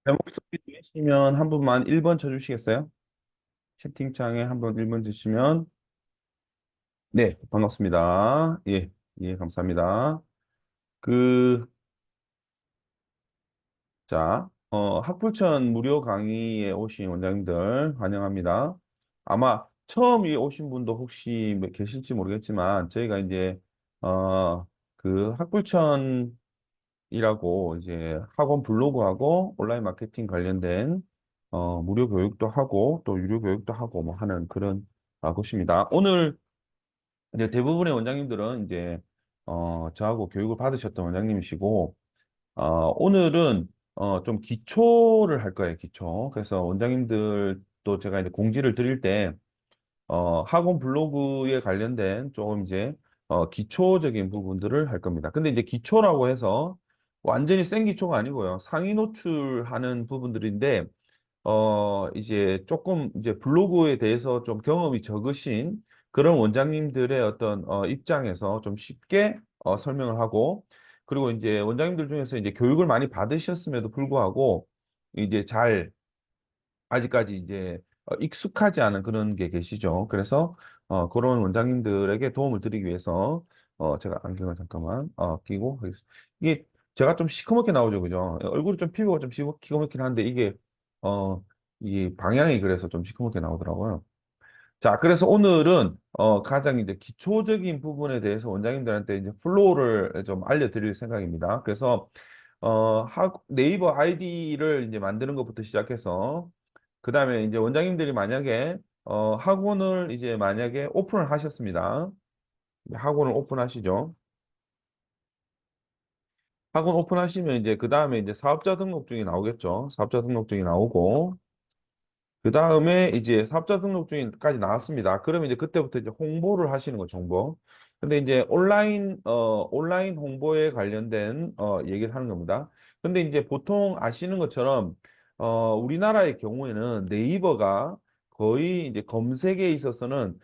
제목 소개되시면 한 분만 1번 쳐주시겠어요? 채팅창에 한 번 1번 주시면 네, 반갑습니다. 예, 예, 감사합니다. 그, 자, 학불천 무료 강의에 오신 원장님들 환영합니다. 아마 처음 오신 분도 혹시 계실지 모르겠지만 저희가 이제 학불천 이라고 이제 학원 블로그하고 온라인 마케팅 관련된 무료 교육도 하고 또 유료 교육도 하고 뭐 하는 그런 곳입니다. 오늘 이제 대부분의 원장님들은 이제 저하고 교육을 받으셨던 원장님이시고 오늘은 좀 기초를 할 거예요, 기초. 그래서 원장님들도 제가 이제 공지를 드릴 때 학원 블로그에 관련된 조금 이제 기초적인 부분들을 할 겁니다. 근데 이제 기초라고 해서 완전히 센 기초가 아니고요. 상위 노출하는 부분들인데 이제 조금 이제 블로그에 대해서 좀 경험이 적으신 그런 원장님들의 어떤 입장에서 좀 쉽게 설명을 하고 그리고 이제 원장님들 중에서 이제 교육을 많이 받으셨음에도 불구하고 이제 잘 아직까지 이제 익숙하지 않은 그런 게 계시죠. 그래서 그런 원장님들에게 도움을 드리기 위해서 제가 안경을 잠깐만 끼고 하겠습니다. 이게 제가 좀 시커멓게 나오죠, 그죠? 얼굴이 좀 피부가 좀 시커멓긴 한데 이게 어, 이 방향이 그래서 좀 시커멓게 나오더라고요. 자, 그래서 오늘은 가장 이제 기초적인 부분에 대해서 원장님들한테 이제 플로우를 좀 알려드릴 생각입니다. 그래서 네이버 아이디를 이제 만드는 것부터 시작해서 그 다음에 이제 원장님들이 만약에 학원을 이제 만약에 오픈을 하셨습니다. 학원을 오픈하시죠. 학원 오픈하시면 이제 그 다음에 이제 사업자 등록증이 나오겠죠. 사업자 등록증이 나오고 그 다음에 이제 사업자 등록증까지 나왔습니다. 그러면 이제 그때부터 이제 홍보를 하시는 거죠, 홍보. 근데 이제 온라인 홍보에 관련된, 얘기를 하는 겁니다. 근데 이제 보통 아시는 것처럼, 우리나라의 경우에는 네이버가 거의 이제 검색에 있어서는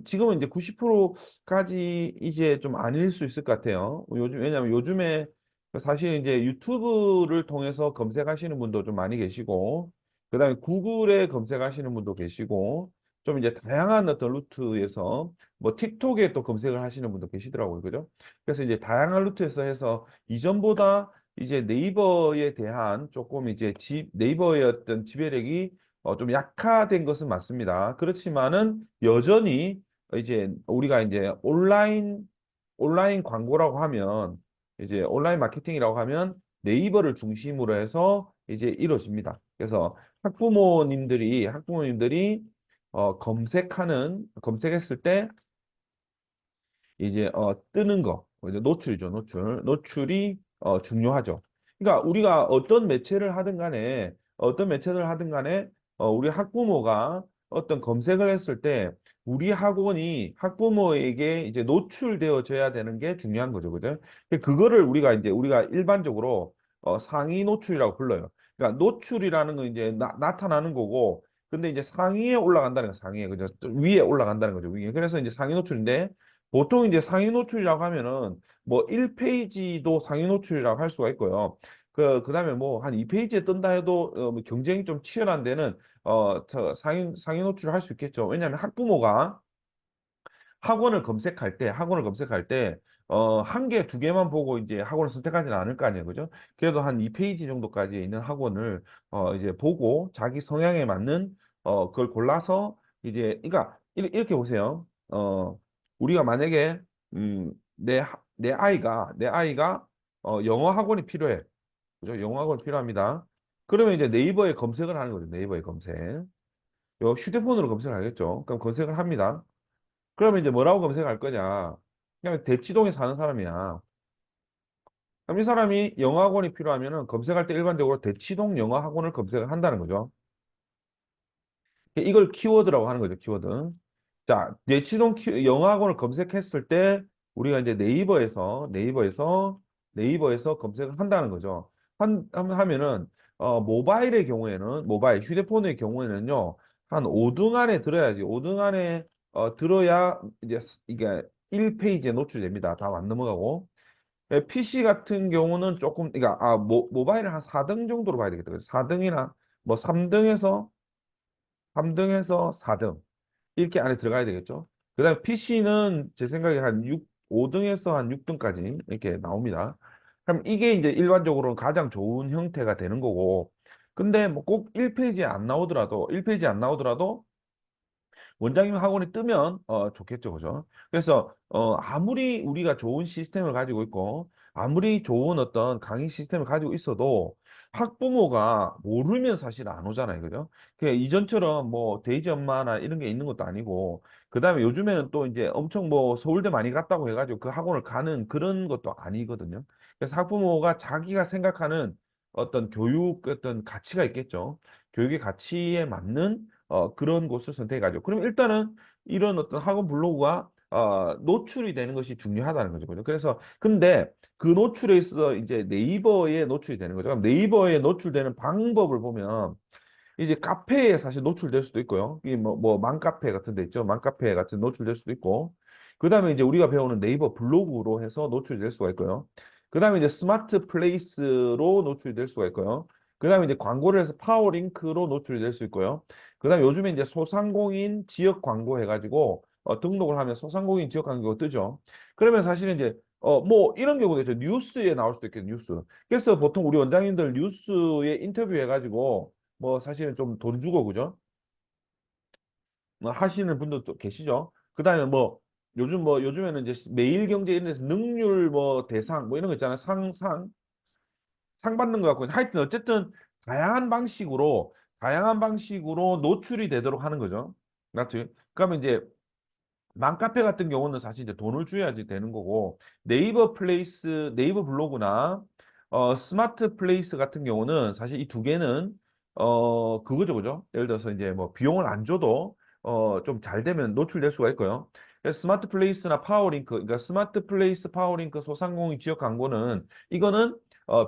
지금은 이제 90%까지 이제 좀 아닐 수 있을 것 같아요. 왜냐면 요즘에 사실 이제 유튜브를 통해서 검색하시는 분도 좀 많이 계시고, 그다음에 구글에 검색하시는 분도 계시고 좀 이제 다양한 어떤 루트에서 뭐 틱톡에 또 검색을 하시는 분도 계시더라고요. 그죠? 그래서 이제 다양한 루트에서 해서 이전보다 이제 네이버에 대한 조금 이제 네이버의 어떤 지배력이 좀 약화된 것은 맞습니다. 그렇지만은 여전히 이제 우리가 이제 온라인 광고라고 하면 이제 온라인 마케팅이라고 하면 네이버를 중심으로 해서 이제 이루어집니다. 그래서 학부모님들이 검색했을 때 이제 뜨는 거 이제 노출이죠, 노출이 중요하죠. 그러니까 우리가 어떤 매체를 하든 간에 우리 학부모가 어떤 검색을 했을 때 우리 학원이 학부모에게 이제 노출되어져야 되는 게 중요한 거죠, 그죠? 그거를 우리가 일반적으로 상위 노출이라고 불러요. 그러니까 노출이라는 건 이제 나타나는 거고, 근데 이제 상위에 올라간다는 거, 상위에 그죠? 또 위에 올라간다는 거죠, 위에. 그래서 이제 상위 노출인데. 보통 이제 상위 노출이라고 하면은 뭐 1페이지도 상위 노출이라고 할 수가 있고요. 그다음에 뭐 한 2페이지에 뜬다 해도 뭐 경쟁이 좀 치열한 데는 상위 노출을 할 수 있겠죠. 왜냐하면 학부모가 학원을 검색할 때, 한 개, 두 개만 보고 이제 학원을 선택하지는 않을 거 아니에요. 그죠? 그래도 한 2페이지 정도까지 있는 학원을, 이제 보고 자기 성향에 맞는, 그걸 골라서 이제, 그러니까, 이렇게 보세요. 우리가 만약에, 내 아이가, 영어 학원이 필요해. 그죠? 영어 학원이 필요합니다. 그러면 이제 네이버에 검색을 하는 거죠. 네이버에 검색. 요 휴대폰으로 검색을 하겠죠. 그럼 검색을 합니다. 그러면 이제 뭐라고 검색할 거냐? 그냥 대치동에 사는 사람이야. 그럼 이 사람이 영어 학원이 필요하면은 검색할 때 일반적으로 대치동 영어 학원을 검색을 한다는 거죠. 이걸 키워드라고 하는 거죠, 키워드. 자, 영어 학원을 검색했을 때 우리가 이제 네이버에서 검색을 한다는 거죠. 하면은 휴대폰의 경우에는요. 한 5등 안에 들어야지. 5등 안에 들어야 이제 이게 1페이지에 노출됩니다. 다음 안 넘어가고. PC 같은 경우는 조금, 그러니까, 모바일을 한 4등 정도로 봐야 되겠다. 그래서 4등이나, 뭐, 3등에서 4등. 이렇게 안에 들어가야 되겠죠. 그 다음에 PC는 제 생각에 한 5등에서 한 6등까지 이렇게 나옵니다. 그럼 이게 이제 일반적으로 가장 좋은 형태가 되는 거고, 근데 뭐 꼭 1페이지 안 나오더라도 원장님 학원에 뜨면 좋겠죠, 그죠? 그래서 아무리 우리가 좋은 시스템을 가지고 있고 아무리 좋은 어떤 강의 시스템을 가지고 있어도 학부모가 모르면 사실 안 오잖아요, 그죠? 그 이전처럼 뭐 데이지 엄마나 이런 게 있는 것도 아니고 그다음에 요즘에는 또 이제 엄청 뭐 서울대 많이 갔다고 해가지고 그 학원을 가는 그런 것도 아니거든요. 그래서 학부모가 자기가 생각하는 어떤 교육 어떤 가치가 있겠죠. 교육의 가치에 맞는 그런 곳을 선택해가지고. 그럼 일단은 이런 어떤 학원 블로그가 노출이 되는 것이 중요하다는 거죠. 그죠? 그래서 근데 그 노출에 있어 이제 네이버에 노출이 되는 거죠. 그럼 네이버에 노출되는 방법을 보면 이제 카페에 사실 노출될 수도 있고요. 이 뭐 맘카페 같은 데 있죠. 맘카페 같은 노출될 수도 있고. 그다음에 이제 우리가 배우는 네이버 블로그로 해서 노출될 수가 있고요. 그다음에 이제 스마트 플레이스로 노출이 될 수가 있고요. 그다음에 이제 광고를 해서 파워링크로 노출이 될 수 있고요. 그다음에 요즘에 이제 소상공인 지역 광고 해가지고 등록을 하면 소상공인 지역 광고가 뜨죠. 그러면 사실은 이제 뭐 이런 경우도 있죠. 뉴스에 나올 수도 있겠네요. 뉴스. 그래서 보통 우리 원장님들 뉴스에 인터뷰 해가지고 뭐 사실은 좀 돈 주고 그죠? 뭐 하시는 분들도 계시죠. 그다음에 뭐 요즘에는 이제 매일경제 이런 데서 능률 뭐 대상 뭐 이런 거 있잖아요. 상 받는 거 같고 하여튼 어쨌든 다양한 방식으로 노출이 되도록 하는 거죠. 맞지? 그러면 이제 맘카페 같은 경우는 사실 이제 돈을 줘야지 되는 거고 네이버 블로그나 스마트 플레이스 같은 경우는 사실 이 두 개는 그거죠, 그죠? 예를 들어서 이제 뭐 비용을 안 줘도 좀 잘 되면 노출될 수가 있고요. 그래서 스마트 플레이스나 파워링크, 그러니까 스마트 플레이스, 파워링크, 소상공인 지역 광고는 이거는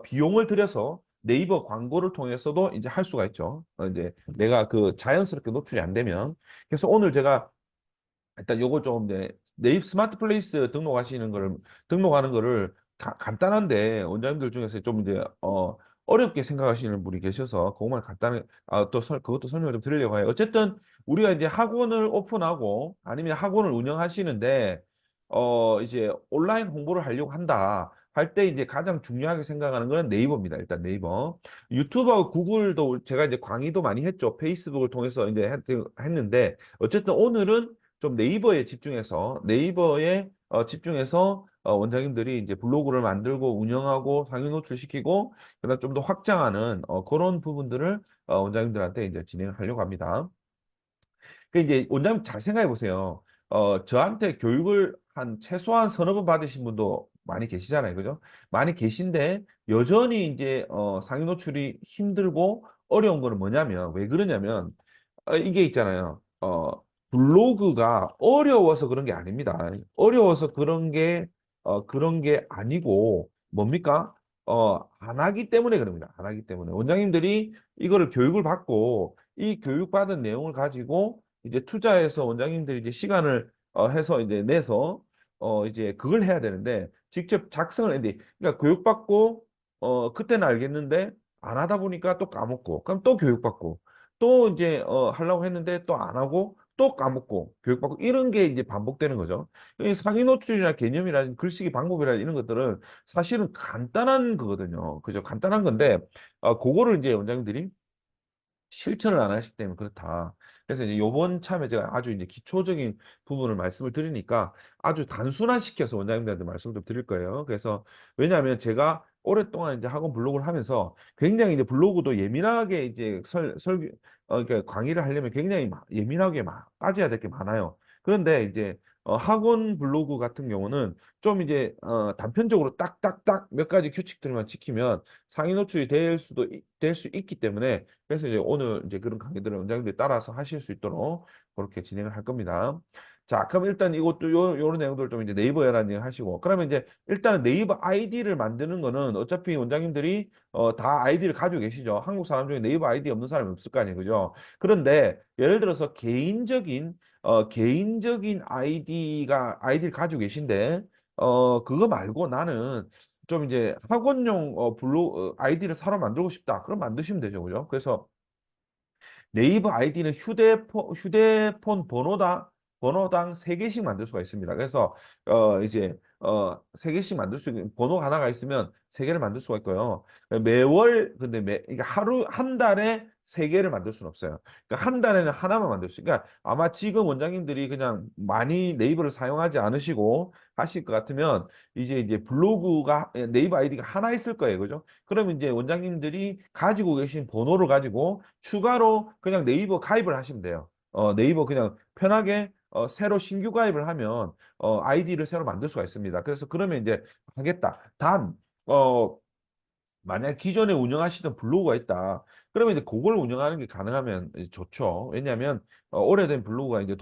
비용을 들여서 네이버 광고를 통해서도 이제 할 수가 있죠. 이제 내가 그 자연스럽게 노출이 안 되면. 그래서 오늘 제가 일단 요거 조금 네이버 스마트 플레이스 등록하는 거를 간단한데 원장님들 중에서 좀 이제 어렵게 생각하시는 분이 계셔서 그것만 간단하게 그것도 설명을 좀 드리려고 해요. 어쨌든 우리가 이제 학원을 오픈하고 아니면 학원을 운영하시는데 이제 온라인 홍보를 하려고 한다. 할 때 이제 가장 중요하게 생각하는 거는 네이버입니다. 일단 네이버. 유튜브하고 구글도 제가 이제 강의도 많이 했죠. 페이스북을 통해서 이제 했는데 어쨌든 오늘은 좀 네이버에 집중해서 원장님들이 이제 블로그를 만들고 운영하고 상위 노출시키고 그다음 좀 더 확장하는 그런 부분들을 원장님들한테 이제 진행을 하려고 합니다. 그 이제 원장님 잘 생각해 보세요. 저한테 교육을 한 최소한 서너 번 받으신 분도 많이 계시잖아요. 그죠? 많이 계신데 여전히 이제 상위 노출이 힘들고 어려운 거는 뭐냐면 왜 그러냐면 이게 있잖아요. 블로그가 어려워서 그런 게 아닙니다. 어려워서 그런 게 아니고, 뭡니까? 안 하기 때문에 그럽니다. 안 하기 때문에. 원장님들이 이거를 교육을 받고, 이 교육받은 내용을 가지고, 이제 투자해서 원장님들이 이제 시간을 해서 이제 내서, 이제 그걸 해야 되는데, 직접 작성을 했는데, 그러니까 교육받고, 그때는 알겠는데, 안 하다 보니까 또 까먹고, 그럼 또 교육받고, 또 이제 하려고 했는데 또 안 하고 또 까먹고 교육받고 이런 게 이제 반복되는 거죠. 이 상위 노출이나 개념이나 글쓰기 방법이나 이런 것들은 사실은 간단한 거거든요. 그죠? 간단한 건데 그거를 이제 원장님들이 실천을 안 하시기 때문에 그렇다. 그래서 이제 요번 참에 제가 아주 이제 기초적인 부분을 말씀을 드리니까 아주 단순화시켜서 원장님들한테 말씀을 좀 드릴 거예요. 그래서 왜냐하면 제가 오랫동안 이제 학원 블로그를 하면서 굉장히 이제 블로그도 예민하게 이제 그러니까 강의를 하려면 굉장히 예민하게 빠져야 될 게 많아요. 그런데 이제 학원 블로그 같은 경우는 좀 이제 단편적으로 딱딱딱 몇 가지 규칙들만 지키면 상위 노출이 될 수 있기 때문에 그래서 이제 오늘 이제 그런 강의들을 원장님들이 따라서 하실 수 있도록 그렇게 진행을 할 겁니다. 자, 그럼 일단 이것도 요런 내용들 좀 이제 네이버에라는 얘기 하시고 그러면 이제 일단은 네이버 아이디를 만드는 거는 어차피 원장님들이 다 아이디를 가지고 계시죠. 한국 사람 중에 네이버 아이디 없는 사람이 없을 거 아니에요. 그죠? 그런데 예를 들어서 개인적인 아이디를 가지고 계신데 그거 말고 나는 좀 이제 학원용 아이디를 새로 만들고 싶다. 그럼 만드시면 되죠. 그죠? 그래서 네이버 아이디는 휴대폰 번호당 3개씩 만들 수가 있습니다. 그래서 이제 3개씩 만들 수 있는 번호 하나가 있으면 3개를 만들 수가 있고요. 매월 근데 그러니까 하루 한 달에 3개를 만들 수는 없어요. 그러니까 한 달에는 하나만 만들 수. 그러니까 아마 지금 원장님들이 그냥 많이 네이버를 사용하지 않으시고 하실 것 같으면 이제 블로그가 네이버 아이디가 하나 있을 거예요. 그죠? 그러면 이제 원장님들이 가지고 계신 번호를 가지고 추가로 그냥 네이버 가입을 하시면 돼요. 네이버 그냥 편하게 새로 신규 가입을 하면 아이디를 새로 만들 수가 있습니다. 그래서 그러면 이제 하겠다. 어, 만약 기존에 운영하시던 블로그가 있다. 그러면 이제 그걸 운영하는 게 가능하면 이제 좋죠. 왜냐하면 오래된 블로그가 이제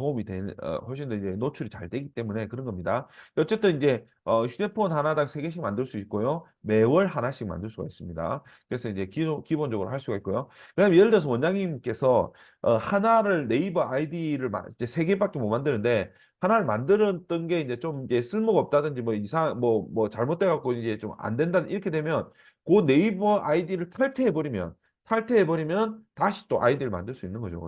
훨씬 더 이제 노출이 잘 되기 때문에 그런 겁니다. 어쨌든 이제 휴대폰 하나당 3개씩 만들 수 있고요. 매월 하나씩 만들 수가 있습니다. 그래서 이제 기본적으로 할 수가 있고요. 그다음에 예를 들어서 원장님께서 하나를 네이버 아이디를 이제 3개밖에 못 만드는데 하나를 만들었던 게 이제 좀 이제 쓸모가 없다든지 뭐 뭐 잘못돼 갖고 이제 좀 안 된다 이렇게 되면 그 네이버 아이디를 탈퇴해버리면 다시 또 아이디를 만들 수 있는 거죠.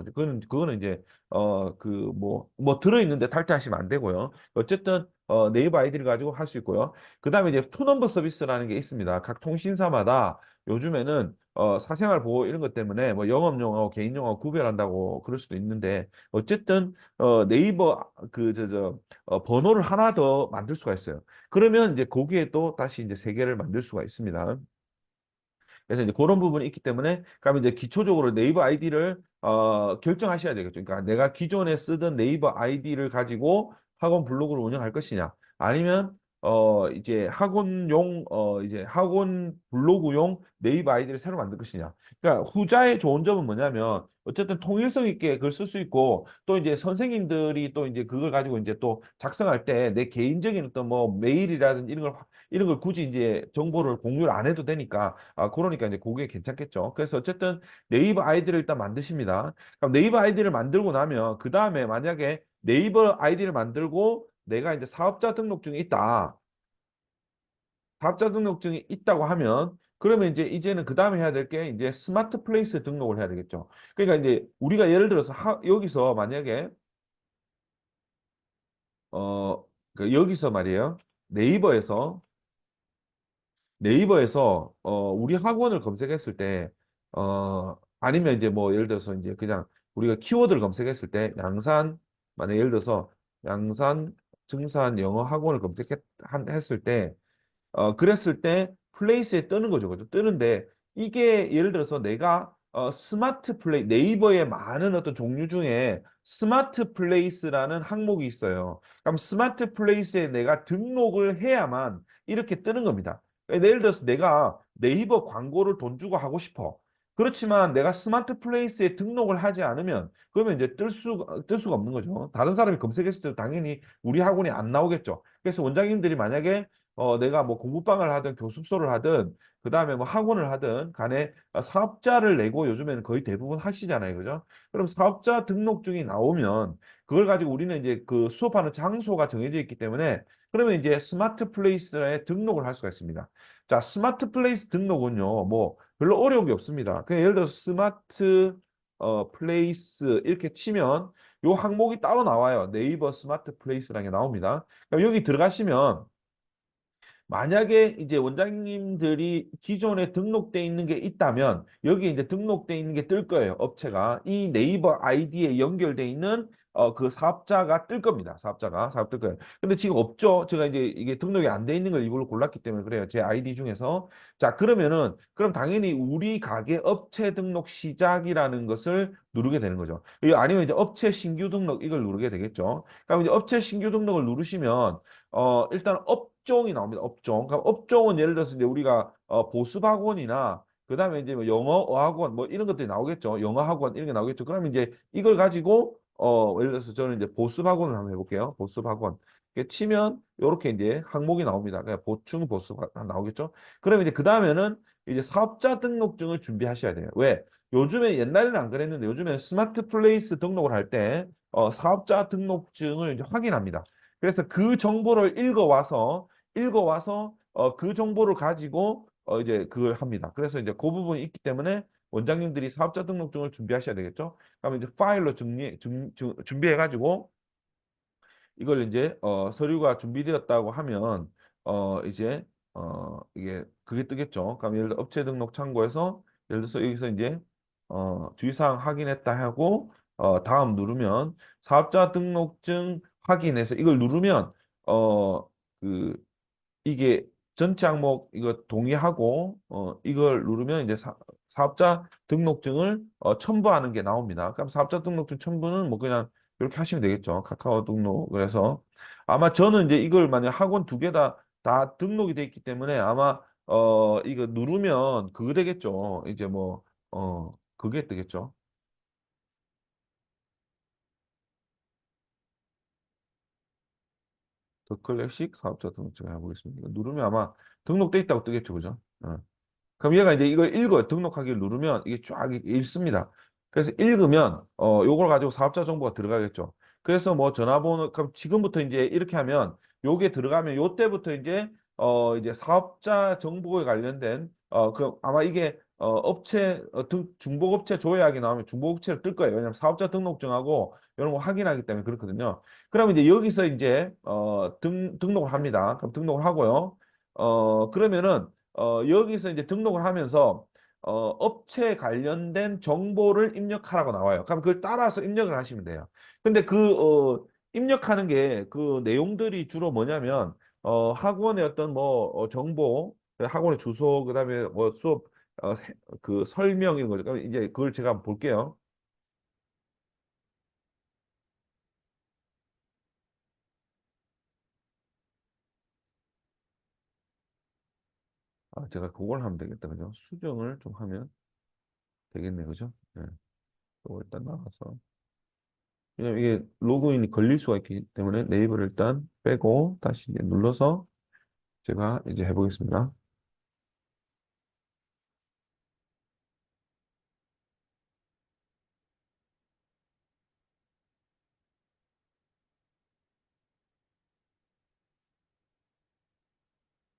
그거는 이제 뭐 들어있는데 탈퇴하시면 안 되고요. 어쨌든 네이버 아이디를 가지고 할 수 있고요. 그다음에 이제 투넘버 서비스라는 게 있습니다. 각 통신사마다 요즘에는 사생활 보호 이런 것 때문에 뭐 영업용하고 개인용하고 구별한다고 그럴 수도 있는데 어쨌든 네이버 번호를 하나 더 만들 수가 있어요. 그러면 이제 거기에 또 다시 이제 3개를 만들 수가 있습니다. 그래서 이제 그런 부분이 있기 때문에 그러면 이제 기초적으로 네이버 아이디를 결정하셔야 되겠죠. 그러니까 내가 기존에 쓰던 네이버 아이디를 가지고 학원 블로그를 운영할 것이냐, 아니면 이제 이제 학원 블로그용 네이버 아이디를 새로 만들 것이냐. 그러니까 후자의 좋은 점은 뭐냐면 어쨌든 통일성 있게 글 쓸 수 있고 또 이제 선생님들이 또 이제 그걸 가지고 이제 또 작성할 때 내 개인적인 어떤 뭐 메일이라든지 이런 걸 굳이 이제 정보를 공유를 안 해도 되니까 그러니까 이제 그게 괜찮겠죠. 그래서 어쨌든 네이버 아이디를 일단 만드십니다. 그럼 네이버 아이디를 만들고 나면 그 다음에 만약에 네이버 아이디를 만들고 내가 이제 사업자 등록증이 있다고 하면 그러면 이제는 그 다음에 해야 될 게 이제 스마트 플레이스 등록을 해야 되겠죠. 그러니까 이제 우리가 예를 들어서 여기서 만약에 어 여기서 말이에요. 네이버에서 우리 학원을 검색했을 때 아니면 이제 뭐 예를 들어서 이제 그냥 우리가 키워드를 검색했을 때 만약 예를 들어서 양산 증산 영어 학원을 검색했을 때 그랬을 때 플레이스에 뜨는 거죠. 그죠? 뜨는데 이게 예를 들어서 내가 네이버의 많은 어떤 종류 중에 스마트 플레이스라는 항목이 있어요. 그럼 스마트 플레이스에 내가 등록을 해야만 이렇게 뜨는 겁니다. 예를 들어서 내가 네이버 광고를 돈 주고 하고 싶어. 그렇지만 내가 스마트 플레이스에 등록을 하지 않으면 그러면 이제 뜰 수가 없는 거죠. 다른 사람이 검색했을 때 당연히 우리 학원이 안 나오겠죠. 그래서 원장님들이 만약에 내가 뭐 공부방을 하든 교습소를 하든 그다음에 뭐 학원을 하든 간에 사업자를 내고 요즘에는 거의 대부분 하시잖아요. 그죠? 그럼 사업자 등록증이 나오면 그걸 가지고 우리는 이제 그 수업하는 장소가 정해져 있기 때문에 그러면 이제 스마트 플레이스에 등록을 할 수가 있습니다. 자, 스마트 플레이스 등록은요. 뭐 별로 어려운 게 없습니다. 그냥 예를 들어서 스마트 플레이스 이렇게 치면 요 항목이 따로 나와요. 네이버 스마트 플레이스라는 게 나옵니다. 그럼 여기 들어가시면 만약에 이제 원장님들이 기존에 등록돼 있는 게 있다면 여기 이제 등록돼 있는 게 뜰 거예요. 업체가 이 네이버 아이디에 연결돼 있는 그 사업자가 뜰 겁니다. 사업 뜰 거예요. 근데 지금 없죠. 제가 이제 이게 등록이 안 돼 있는 걸 일부러 골랐기 때문에 그래요. 제 아이디 중에서 자 그럼 당연히 우리 가게 업체 등록 시작이라는 것을 누르게 되는 거죠. 아니면 이제 업체 신규 등록 이걸 누르게 되겠죠. 그럼 이제 업체 신규 등록을 누르시면 일단 업종이 나옵니다. 업종. 그럼 업종은 예를 들어서 이제 우리가 보습학원이나 그다음에 이제 뭐 영어 어학원 뭐 이런 것들이 나오겠죠. 영어 학원 이런 게 나오겠죠. 그러면 이제 이걸 가지고 예를 들어서 저는 이제 보습학원을 한번 해볼게요. 보습학원. 이렇게 치면 이렇게 이제 항목이 나옵니다. 그냥 보충 보습 나오겠죠. 그러면 이제 그 다음에는 이제 사업자 등록증을 준비하셔야 돼요. 왜? 요즘에 옛날에는 안 그랬는데 요즘에 스마트 플레이스 등록을 할 때 사업자 등록증을 이제 확인합니다. 그래서 그 정보를 읽어와서 그 정보를 가지고 이제 그걸 합니다. 그래서 이제 그 부분이 있기 때문에 원장님들이 사업자 등록증을 준비하셔야 되겠죠. 그러면 이제 파일로 준비해가지고 이걸 이제 서류가 준비되었다고 하면 이제 이게 그게 뜨겠죠. 그럼 예를 들어 업체 등록 창고에서 예를 들어서 여기서 이제 주의사항 확인했다 하고 다음 누르면 사업자 등록증 확인해서 이걸 누르면 그 이게 전체 항목 이거 동의하고 이걸 누르면 이제 사업자 등록증을 첨부하는 게 나옵니다. 그럼 사업자 등록증 첨부는 뭐 그냥 이렇게 하시면 되겠죠. 카카오 등록. 그래서 아마 저는 이제 이걸 만약 학원 두 개 다 등록이 돼 있기 때문에 아마 이거 누르면 그거 되겠죠. 이제 뭐 그게 되겠죠. 더 클래식 사업자 등록증 해보겠습니다. 이거 누르면 아마 등록돼 있다고 뜨겠죠, 그죠? 그럼 얘가 이제 이걸 읽어요. 등록하기를 누르면 이게 쫙 읽습니다. 그래서 읽으면 요걸 가지고 사업자 정보가 들어가겠죠. 그래서 뭐 전화번호 그럼 지금부터 이제 이렇게 하면 요게 들어가면 요때부터 이제 사업자 정보에 관련된 그럼 아마 이게 업체 중복업체 조회하기 나오면 중복업체를 뜰 거예요. 왜냐하면 사업자 등록증하고 이런 거 확인하기 때문에 그렇거든요. 그러면 이제 여기서 이제 등록을 합니다. 그럼 등록을 하고요. 그러면은 여기서 이제 등록을 하면서 업체 관련된 정보를 입력하라고 나와요. 그럼 그걸 따라서 입력을 하시면 돼요. 근데 입력하는 게 그 내용들이 주로 뭐냐면 학원의 어떤 뭐 정보, 학원의 주소, 그다음에 뭐 수업 그 설명 이런 거죠. 그럼 이제 그걸 제가 한번 볼게요. 제가 그걸 하면 되겠다. 그죠? 수정을 좀 하면 되겠네. 그죠? 네. 그거 일단 나가서. 왜냐면 이게 로그인이 걸릴 수가 있기 때문에 네이버를 일단 빼고 다시 이제 눌러서 제가 이제 해보겠습니다.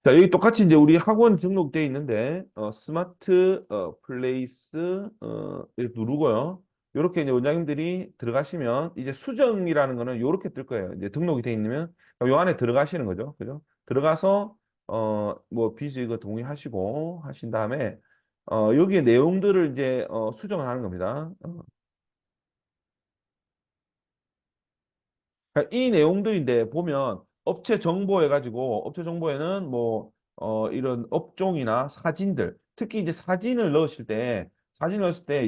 자, 여기 똑같이 이제 우리 학원 등록돼 있는데 스마트 플레이스 이렇게 누르고요. 이렇게 이제 원장님들이 들어가시면 이제 수정이라는 거는 이렇게 뜰 거예요. 이제 등록이 돼 있으면 요 안에 들어가시는 거죠. 그죠? 들어가서 뭐 비즈 이거 동의하시고 하신 다음에 여기에 내용들을 이제 수정을 하는 겁니다. 그러니까 이 내용들인데 보면 업체 정보 해가지고 업체 정보에는 뭐 이런 업종이나 사진들 특히 이제 사진을 넣으실 때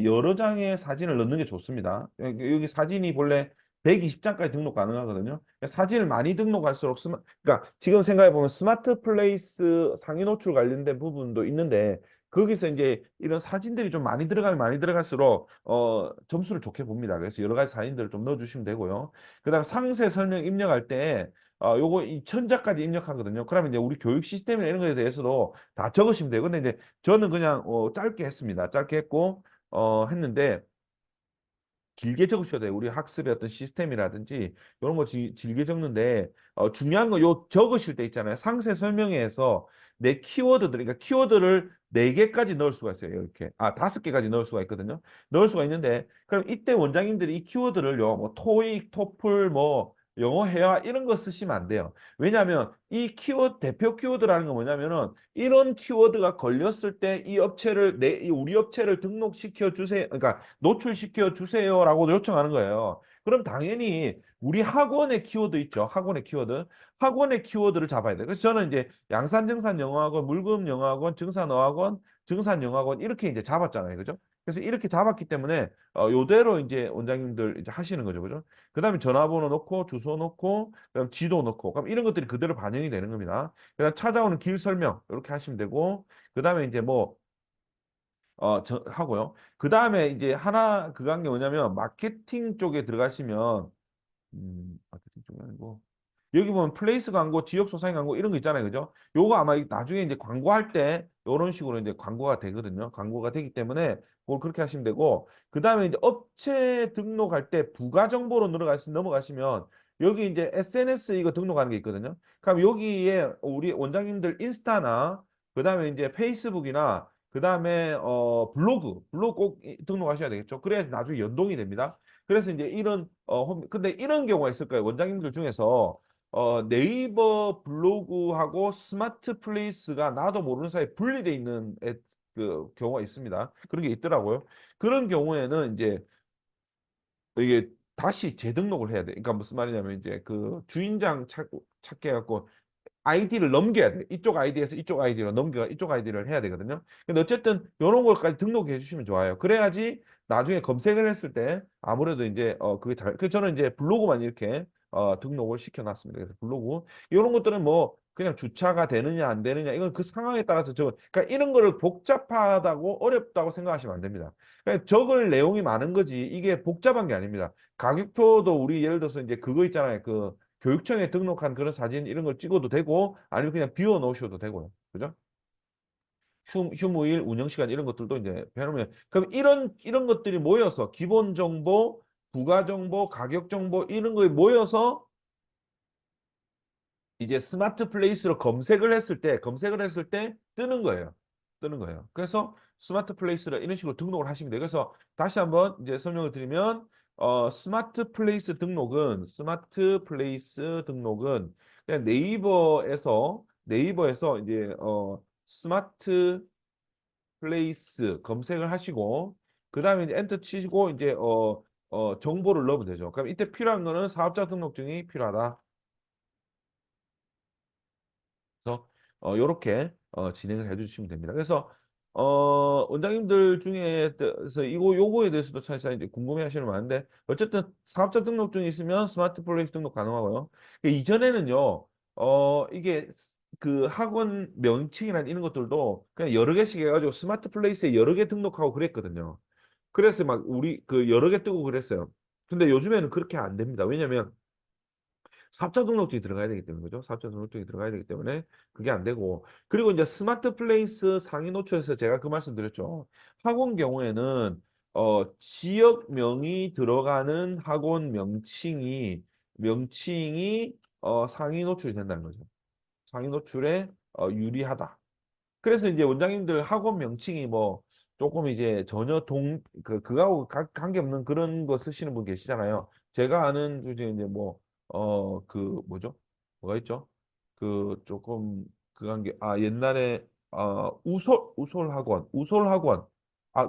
여러 장의 사진을 넣는 게 좋습니다. 여기 사진이 본래 120장까지 등록 가능하거든요. 그러니까 사진을 많이 등록할수록 그러니까 지금 생각해 보면 스마트 플레이스 상위 노출 관련된 부분도 있는데 거기서 이제 이런 사진들이 좀 많이 들어가면 많이 들어갈수록 점수를 좋게 봅니다. 그래서 여러 가지 사진들을 좀 넣어주시면 되고요. 그다음 상세 설명 입력할 때 요거 이 천자까지 입력하거든요. 그러면 이제 우리 교육 시스템이나 이런 거에 대해서도 다 적으시면 돼요. 근데 이제 저는 그냥 짧게 했습니다. 짧게 했고 했는데 길게 적으셔야 돼요. 우리 학습의 어떤 시스템이라든지 이런 거 길게 적는데 중요한 거 요 적으실 때 있잖아요. 상세 설명회에서 내 그러니까 키워드를 네 개까지 넣을 수가 있어요. 이렇게 다섯 개까지 넣을 수가 있거든요. 넣을 수가 있는데 그럼 이때 원장님들이 이 키워드를요, 뭐 토익, 토플, 뭐 영어 회화 이런 거 쓰시면 안 돼요. 왜냐하면 이 키워드 대표 키워드라는 건 뭐냐면은 이런 키워드가 걸렸을 때 이 업체를 이 우리 업체를 등록시켜 주세요. 그러니까 노출시켜 주세요라고 요청하는 거예요. 그럼 당연히 우리 학원의 키워드 있죠. 학원의 키워드. 학원의 키워드를 잡아야 돼요. 그래서 저는 이제 양산증산영어학원, 물금영어학원, 증산어학원, 증산영어학원 이렇게 이제 잡았잖아요. 그죠? 그래서 이렇게 잡았기 때문에 요대로 이제 원장님들 이제 하시는 거죠. 그죠? 그다음에 전화번호 넣고 주소 넣고 그다음 지도 넣고 그럼 이런 것들이 그대로 반영이 되는 겁니다. 그다음 찾아오는 길 설명 이렇게 하시면 되고 그다음에 이제 뭐 하고요. 그 다음에 이제 하나 그거 한 게 뭐냐면 마케팅 쪽에 들어가시면 마케팅 쪽이 아니고 여기 보면 플레이스 광고, 지역 소상인 광고 이런 거 있잖아요. 그죠? 요거 아마 나중에 이제 광고할 때 이런 식으로 이제 광고가 되거든요. 광고가 되기 때문에 그걸 그렇게 하시면 되고 그다음에 이제 업체 등록할 때 부가 정보로 넘어가시면 여기 이제 SNS 이거 등록하는 게 있거든요. 그럼 여기에 우리 원장님들 인스타나 그다음에 이제 페이스북이나 그다음에 블로그 꼭 등록하셔야 되겠죠. 그래야 나중에 연동이 됩니다. 그래서 이제 이런 근데 이런 경우가 있을 거예요. 원장님들 중에서 네이버 블로그하고 스마트 플레이스가 나도 모르는 사이에 분리돼 있는 그 경우가 있습니다. 그런 게 있더라고요. 그런 경우에는 이제 이게 다시 재등록을 해야 돼. 그러니까 무슨 말이냐면 이제 그 주인장 찾게 해갖고 아이디를 넘겨야 돼. 이쪽 아이디에서 이쪽 아이디로 넘겨 이쪽 아이디를 해야 되거든요. 근데 어쨌든 이런 걸까지 등록해 주시면 좋아요. 그래야지 나중에 검색을 했을 때 아무래도 이제 그게 그 저는 이제 블로그만 이렇게 등록을 시켜놨습니다. 그래서 블로그 이런 것들은 뭐 그냥 주차가 되느냐 안 되느냐 이건 그 상황에 따라서 그러니까 이런 거를 복잡하다고 어렵다고 생각하시면 안 됩니다. 그러니까 적을 내용이 많은 거지 이게 복잡한 게 아닙니다. 가격표도 우리 예를 들어서 이제 그거 있잖아요. 그 교육청에 등록한 그런 사진 이런 걸 찍어도 되고 아니면 그냥 비워 놓으셔도 되고요. 그죠? 휴무일, 운영 시간 이런 것들도 이제 해놓으면 그럼 이런 것들이 모여서 기본 정보, 부가 정보, 가격 정보 이런 거에 모여서 이제 스마트 플레이스로 검색을 했을 때 뜨는 거예요. 뜨는 거예요. 그래서 스마트 플레이스를 이런 식으로 등록을 하시면 돼요. 그래서 다시 한번 이제 설명을 드리면 스마트 플레이스 등록은 그냥 네이버에서 이제 스마트 플레이스 검색을 하시고 그다음에 이제 엔터 치시고 이제 정보를 넣으면 되죠. 그럼 이때 필요한 거는 사업자 등록증이 필요하다. 그래서 요렇게 진행을 해주시면 됩니다. 그래서 원장님들 중에서 이거 요거에 대해서도 사실 이제 궁금해하시는 분 많은데 어쨌든 사업자 등록증이 있으면 스마트 플레이스 등록 가능하고요. 이전에는요, 이게 그 학원 명칭이나 이런 것들도 그냥 여러 개씩 해가지고 스마트 플레이스에 여러 개 등록하고 그랬거든요. 그래서 막 우리 그 여러 개 뜨고 그랬어요. 근데 요즘에는 그렇게 안 됩니다. 왜냐면 사업자 등록증이 들어가야 되기 때문에 그죠? 사업자 등록증이 들어가야 되기 때문에 그게 안 되고 그리고 이제 스마트 플레이스 상위 노출에서 제가 그 말씀 드렸죠. 학원 경우에는 지역명이 들어가는 학원 명칭이 상위 노출이 된다는 거죠. 상위 노출에 유리하다. 그래서 이제 원장님들 학원 명칭이 뭐 조금 이제 전혀 그거하고 관계없는 그런 거 쓰시는 분 계시잖아요. 제가 아는 그 중에 이제 뭐, 그 뭐죠? 뭐가 있죠? 그 조금 그 관계, 옛날에, 우솔 학원.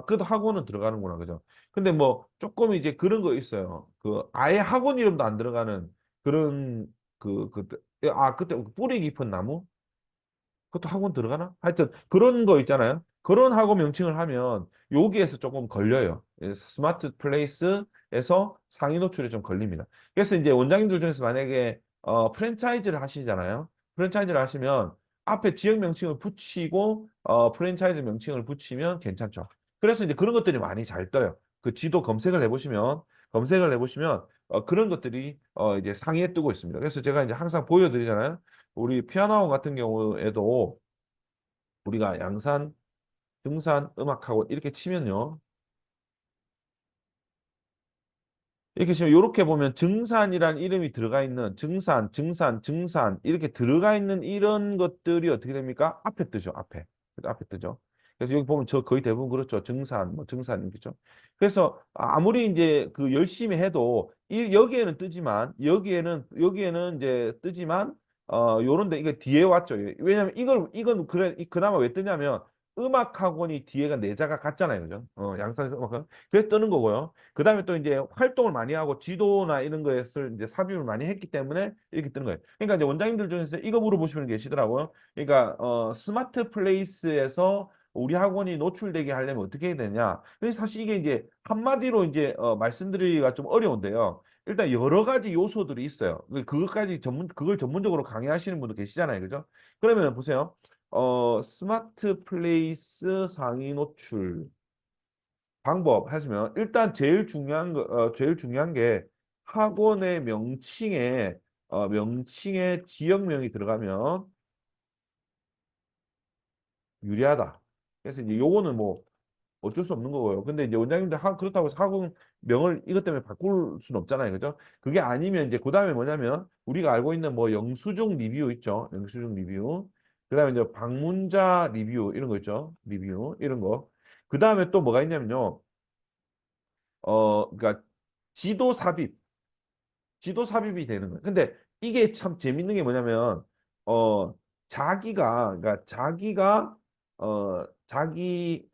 그래도 학원은 들어가는구나. 그죠? 근데 뭐 조금 이제 그런 거 있어요. 그 아예 학원 이름도 안 들어가는 그런 그때 뿌리 깊은 나무? 그것도 학원 들어가나? 하여튼 그런 거 있잖아요. 그런 학원 명칭을 하면 여기에서 조금 걸려요. 스마트 플레이스에서 상위 노출에 좀 걸립니다. 그래서 이제 원장님들 중에서 만약에 프랜차이즈를 하시잖아요. 프랜차이즈를 하시면 앞에 지역 명칭을 붙이고 프랜차이즈 명칭을 붙이면 괜찮죠. 그래서 이제 그런 것들이 많이 잘 떠요. 그 지도 검색을 해보시면 그런 것들이 이제 상위에 뜨고 있습니다. 그래서 제가 이제 항상 보여드리잖아요. 우리 피아노 같은 경우에도 우리가 양산, 등산, 음악학원 이렇게 치면요. 이렇게 치면 이렇게 보면 증산이란 이름이 들어가 있는 증산 이렇게 들어가 있는 이런 것들이 어떻게 됩니까? 앞에 뜨죠. 앞에 뜨죠. 그래서 여기 보면 저 거의 대부분 그렇죠. 증산이겠죠. 그래서 아무리 이제 그 열심히 해도 여기에는 뜨지만 여기에는 이제 뜨지만 요런데 이게 뒤에 왔죠. 왜냐면 이건 그래 그나마 왜 뜨냐면 음악 학원이 뒤에가 내자가 같잖아요. 그죠? 양산에서 음악 학원. 그래서 뜨는 거고요. 그 다음에 또 이제 활동을 많이 하고 지도나 이런 것을 이제 삽입을 많이 했기 때문에 이렇게 뜨는 거예요. 그러니까 이제 원장님들 중에서 이거 물어보시는 분 계시더라고요. 그러니까 스마트 플레이스에서 우리 학원이 노출되게 하려면 어떻게 해야 되냐? 근데 사실 이게 이제 한마디로 이제 말씀드리기가 좀 어려운데요. 일단 여러 가지 요소들이 있어요. 그걸 전문적으로 강의하시는 분도 계시잖아요. 그죠? 그러면 보세요. 스마트 플레이스 상위 노출 방법 하시면 일단 제일 중요한 게 학원의 명칭에 지역명이 들어가면 유리하다. 그래서 이제 요거는 뭐 어쩔 수 없는 거고요. 근데 이제 원장님들 그렇다고 해서 학원 명을 이것 때문에 바꿀 수는 없잖아요. 그죠? 그게 아니면 이제 그다음에 뭐냐면 우리가 알고 있는 뭐 영수증 리뷰 있죠. 영수증 리뷰. 그다음에 이제 방문자 리뷰 이런 거 있죠. 리뷰 이런 거. 그다음에 또 뭐가 있냐면요. 그러니까 지도 삽입. 지도 삽입이 되는 거예요. 근데 이게 참 재밌는 게 뭐냐면 어 그러니까 자기가 자기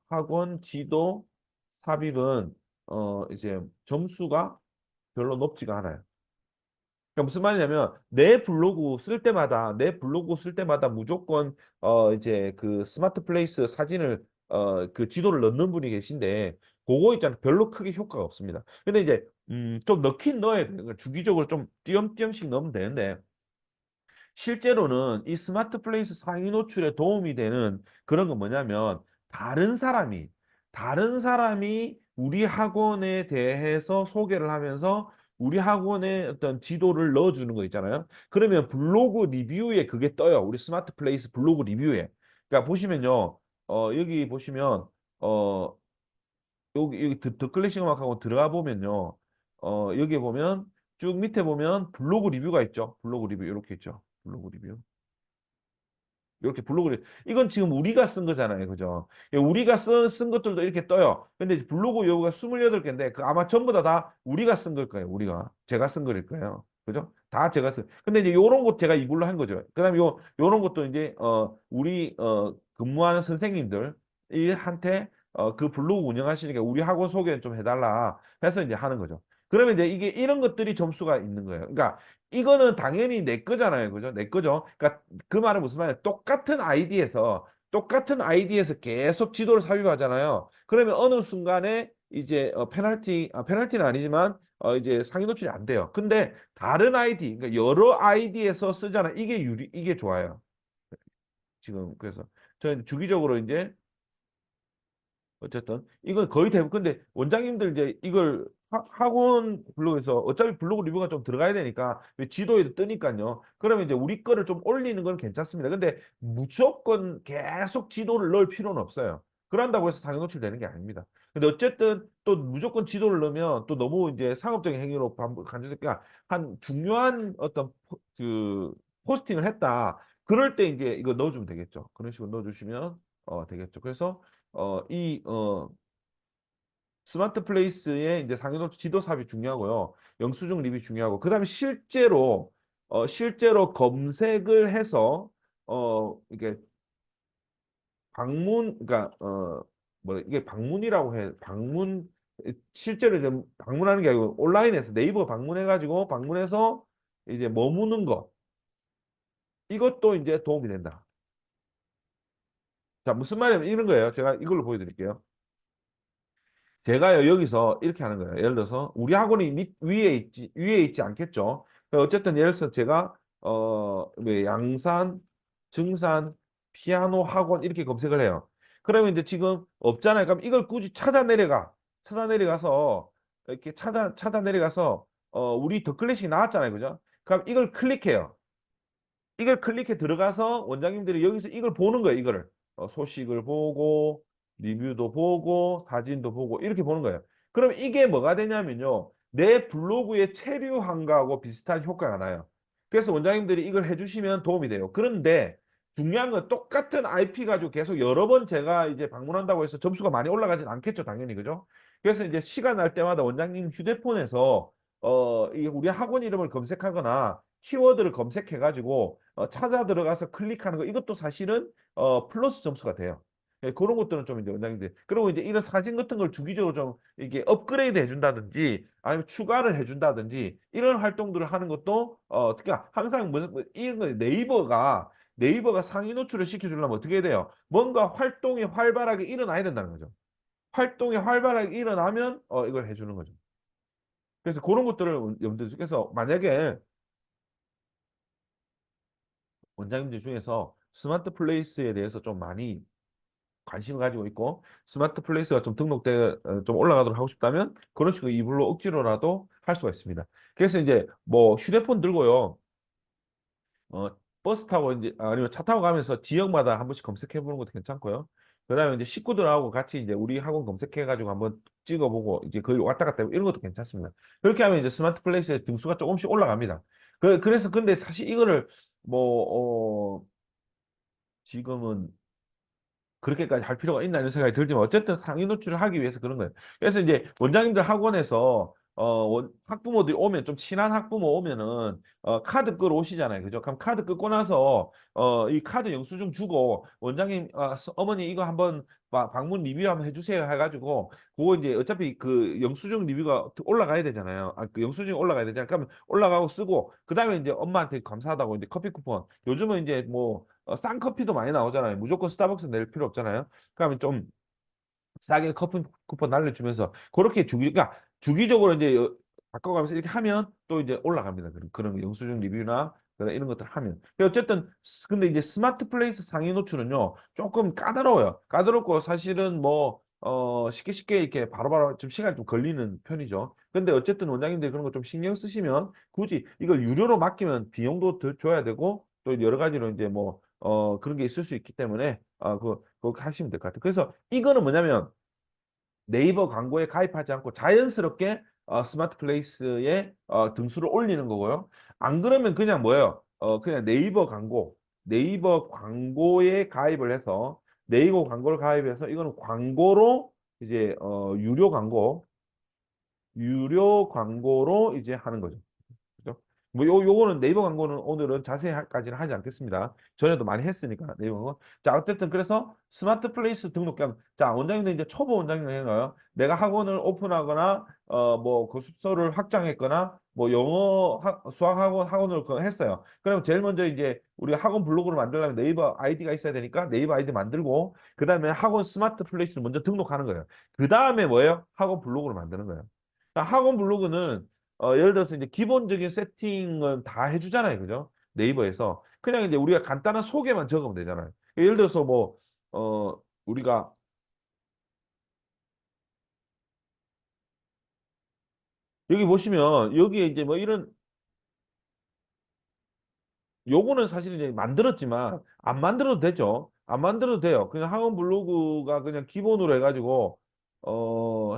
학원 지도 삽입은 이제 점수가 별로 높지가 않아요. 그러니까 무슨 말이냐면 내 블로그 쓸 때마다 무조건 이제 그 스마트 플레이스 사진을 그 지도를 넣는 분이 계신데 그거 있잖아요. 별로 크게 효과가 없습니다. 근데 이제 좀 넣긴 넣어야 돼요. 그러니까 주기적으로 좀 띄엄띄엄씩 넣으면 되는데 실제로는 이 스마트 플레이스 상위 노출에 도움이 되는 그런 건 뭐냐면 다른 사람이 다른 사람이 우리 학원에 대해서 소개를 하면서 우리 학원의 어떤 지도를 넣어주는 거 있잖아요. 그러면 블로그 리뷰에 그게 떠요. 우리 스마트 플레이스 블로그 리뷰에. 그러니까 보시면요. 여기 보시면 어 여기 더 클래식 음악하고 들어가 보면요. 여기 보면 쭉 밑에 보면 블로그 리뷰가 있죠. 블로그 리뷰 이렇게 있죠. 블로그 리뷰. 이렇게 블로그를 이건 지금 우리가 쓴 거잖아요. 그죠? 예, 우리가 쓴 것들도 이렇게 떠요. 근데 이제 블로그 요구가 28개인데 그 아마 전부 다 우리가 쓴 걸 거예요. 우리가. 제가 쓴 거일 거예요. 그죠? 다 제가 쓴. 근데 이제 요런 것 제가 이걸로 한 거죠. 그다음에 요런 것도 이제 우리 근무하는 선생님들 일한테 그 블로그 운영하시니까 우리 학원 소개 좀 해달라 해서 이제 하는 거죠. 그러면 이제 이게 이런 것들이 점수가 있는 거예요. 그러니까 이거는 당연히 내 거잖아요. 그죠? 내 거죠. 그러니까 그 말은 무슨 말이야? 똑같은 아이디에서 계속 지도를 삽입하잖아요. 그러면 어느 순간에 이제 페널티는 아니지만 이제 상위 노출이 안 돼요. 근데 다른 아이디, 그러니까 여러 아이디에서 쓰잖아. 이게 좋아요. 지금 그래서 저는 주기적으로 이제 어쨌든 이건 거의 대부분 근데 원장님들 이제 이걸 학원 블로그에서 어차피 블로그 리뷰가 좀 들어가야 되니까 왜 지도에도 뜨니까요. 그러면 이제 우리 거를 좀 올리는 건 괜찮습니다. 근데 무조건 계속 지도를 넣을 필요는 없어요. 그런다고 해서 당연 노출되는 게 아닙니다. 근데 어쨌든 또 무조건 지도를 넣으면 또 너무 이제 상업적인 행위로 간주되니까 한 중요한 어떤 그 포스팅을 했다. 그럴 때 이제 이거 넣어주면 되겠죠. 그런 식으로 넣어주시면 되겠죠. 그래서 이 스마트 플레이스의 이제 상위노 지도 삽입 중요하고요. 영수증 리뷰 중요하고 그다음에 실제로 검색을 해서 이게 그러니까 뭐 이게 방문이라고 해. 실제로 이제 방문하는 게 아니고 온라인에서 네이버 방문해서 이제 머무는 거 이것도 이제 도움이 된다. 자, 무슨 말이냐면 이런 거예요. 제가 이걸로 보여드릴게요. 제가요 여기서 이렇게 하는 거예요. 예를 들어서 우리 학원이 위에 있지 않겠죠. 어쨌든 예를 들어서 제가 뭐 양산, 증산, 피아노 학원 이렇게 검색을 해요. 그러면 이제 지금 없잖아요. 그럼 이걸 굳이 찾아 내려가서 이렇게 찾아 내려가서 우리 더 클래식 나왔잖아요, 그죠? 그럼 이걸 클릭해 들어가서 원장님들이 여기서 이걸 보는 거예요. 이거를 소식을 보고 리뷰도 보고 사진도 보고 이렇게 보는 거예요. 그럼 이게 뭐가 되냐면요. 내 블로그의 체류한 거하고 비슷한 효과가 나요. 그래서 원장님들이 이걸 해주시면 도움이 돼요. 그런데 중요한 건 똑같은 IP 가지고 계속 여러 번 제가 이제 방문한다고 해서 점수가 많이 올라가진 않겠죠. 당연히 그죠? 그래서 이제 시간 날 때마다 원장님 휴대폰에서 이 우리 학원 이름을 검색하거나 키워드를 검색해가지고 찾아 들어가서 클릭하는 거 이것도 사실은 플러스 점수가 돼요. 예, 그런 것들은 좀 이제 원장님들 그리고 이제 이런 사진 같은 걸 주기적으로 좀 이게 업그레이드 해준다든지 아니면 추가를 해준다든지 이런 활동들을 하는 것도 특히 항상 이런 거 네이버가 상위 노출을 시켜주려면 어떻게 해야 돼요? 뭔가 활동이 활발하게 일어나야 된다는 거죠. 활동이 활발하게 일어나면 이걸 해주는 거죠. 그래서 그런 것들을 염두에 두서 만약에 원장님들 중에서 스마트 플레이스에 대해서 좀 많이 관심을 가지고 있고 스마트 플레이스가 좀 좀 올라가도록 하고 싶다면 그런 식으로 이불로 억지로라도 할 수가 있습니다. 그래서 이제 뭐 휴대폰 들고요. 어, 버스 타고 이제 아니면 차 타고 가면서 지역마다 한 번씩 검색해 보는 것도 괜찮고요. 그다음에 이제 식구들하고 같이 이제 우리 학원 검색해가지고 한번 찍어보고 이제 거기 왔다 갔다 하고 이런 것도 괜찮습니다. 그렇게 하면 이제 스마트 플레이스의 등수가 조금씩 올라갑니다. 그래서 근데 사실 이거를 뭐, 지금은 그렇게까지 할 필요가 있나 이런 생각이 들지만 어쨌든 상위 노출을 하기 위해서 그런 거예요. 그래서 이제 원장님들 학원에서 학부모들이 오면 좀 친한 학부모 오면은 카드 끌어오시잖아요. 그죠? 그럼 카드 끌고 나서 이 카드 영수증 주고 원장님 어머니 이거 한번 방문 리뷰 한번 해주세요 해가지고 그거 이제 어차피 그 영수증 리뷰가 올라가야 되잖아요. 그 영수증 올라가야 되잖아요. 그러면 올라가고 쓰고 그다음에 이제 엄마한테 감사하다고 이제 커피 쿠폰 요즘은 이제 뭐 싼 커피도 많이 나오잖아요. 무조건 스타벅스 낼 필요 없잖아요. 그러면 좀 싸게 커피 쿠폰 날려주면서 그렇게 그러니까 주기적으로 이제 바꿔가면서 이렇게 하면 또 이제 올라갑니다. 그런 영수증 리뷰나 이런 것들 하면. 어쨌든 근데 이제 스마트 플레이스 상위 노출은요 조금 까다로워요. 까다롭고 사실은 뭐 쉽게 쉽게 이렇게 바로바로 좀 시간이 좀 걸리는 편이죠. 근데 어쨌든 원장님들이 그런 거 좀 신경 쓰시면 굳이 이걸 유료로 맡기면 비용도 더 줘야 되고 또 여러 가지로 이제 뭐 그런 게 있을 수 있기 때문에 그거 하시면 될 것 같아요. 그래서 이거는 뭐냐면 네이버 광고에 가입하지 않고 자연스럽게 스마트 플레이스에 등수를 올리는 거고요. 안 그러면 그냥 뭐예요? 그냥 네이버 광고에 가입을 해서 네이버 광고를 가입해서 이거는 광고로 이제 유료 광고로 이제 하는 거죠. 그죠? 뭐 요거는 네이버 광고는 오늘은 자세히까지는 하지 않겠습니다. 전에도 많이 했으니까 네이버 광고. 자, 어쨌든 그래서 스마트 플레이스 등록하면 자, 원장님들 이제 초보 원장님 해가요. 내가 학원을 오픈하거나 뭐 그 숙소를 확장했거나 뭐 수학 학원을 했어요. 그럼 제일 먼저 이제 우리 학원 블로그를 만들려면 네이버 아이디가 있어야 되니까 네이버 아이디 만들고 그다음에 학원 스마트 플레이스를 먼저 등록하는 거예요. 그다음에 뭐예요? 학원 블로그를 만드는 거예요. 학원 블로그는 예를 들어서 이제 기본적인 세팅은 다 해주잖아요. 그죠? 네이버에서. 그냥 이제 우리가 간단한 소개만 적으면 되잖아요. 예를 들어서 뭐, 우리가 여기 보시면 여기에 이제 뭐 이런 요거는 사실 이제 만들었지만 안 만들어도 되죠. 안 만들어도 돼요. 그냥 학원 블로그가 그냥 기본으로 해가지고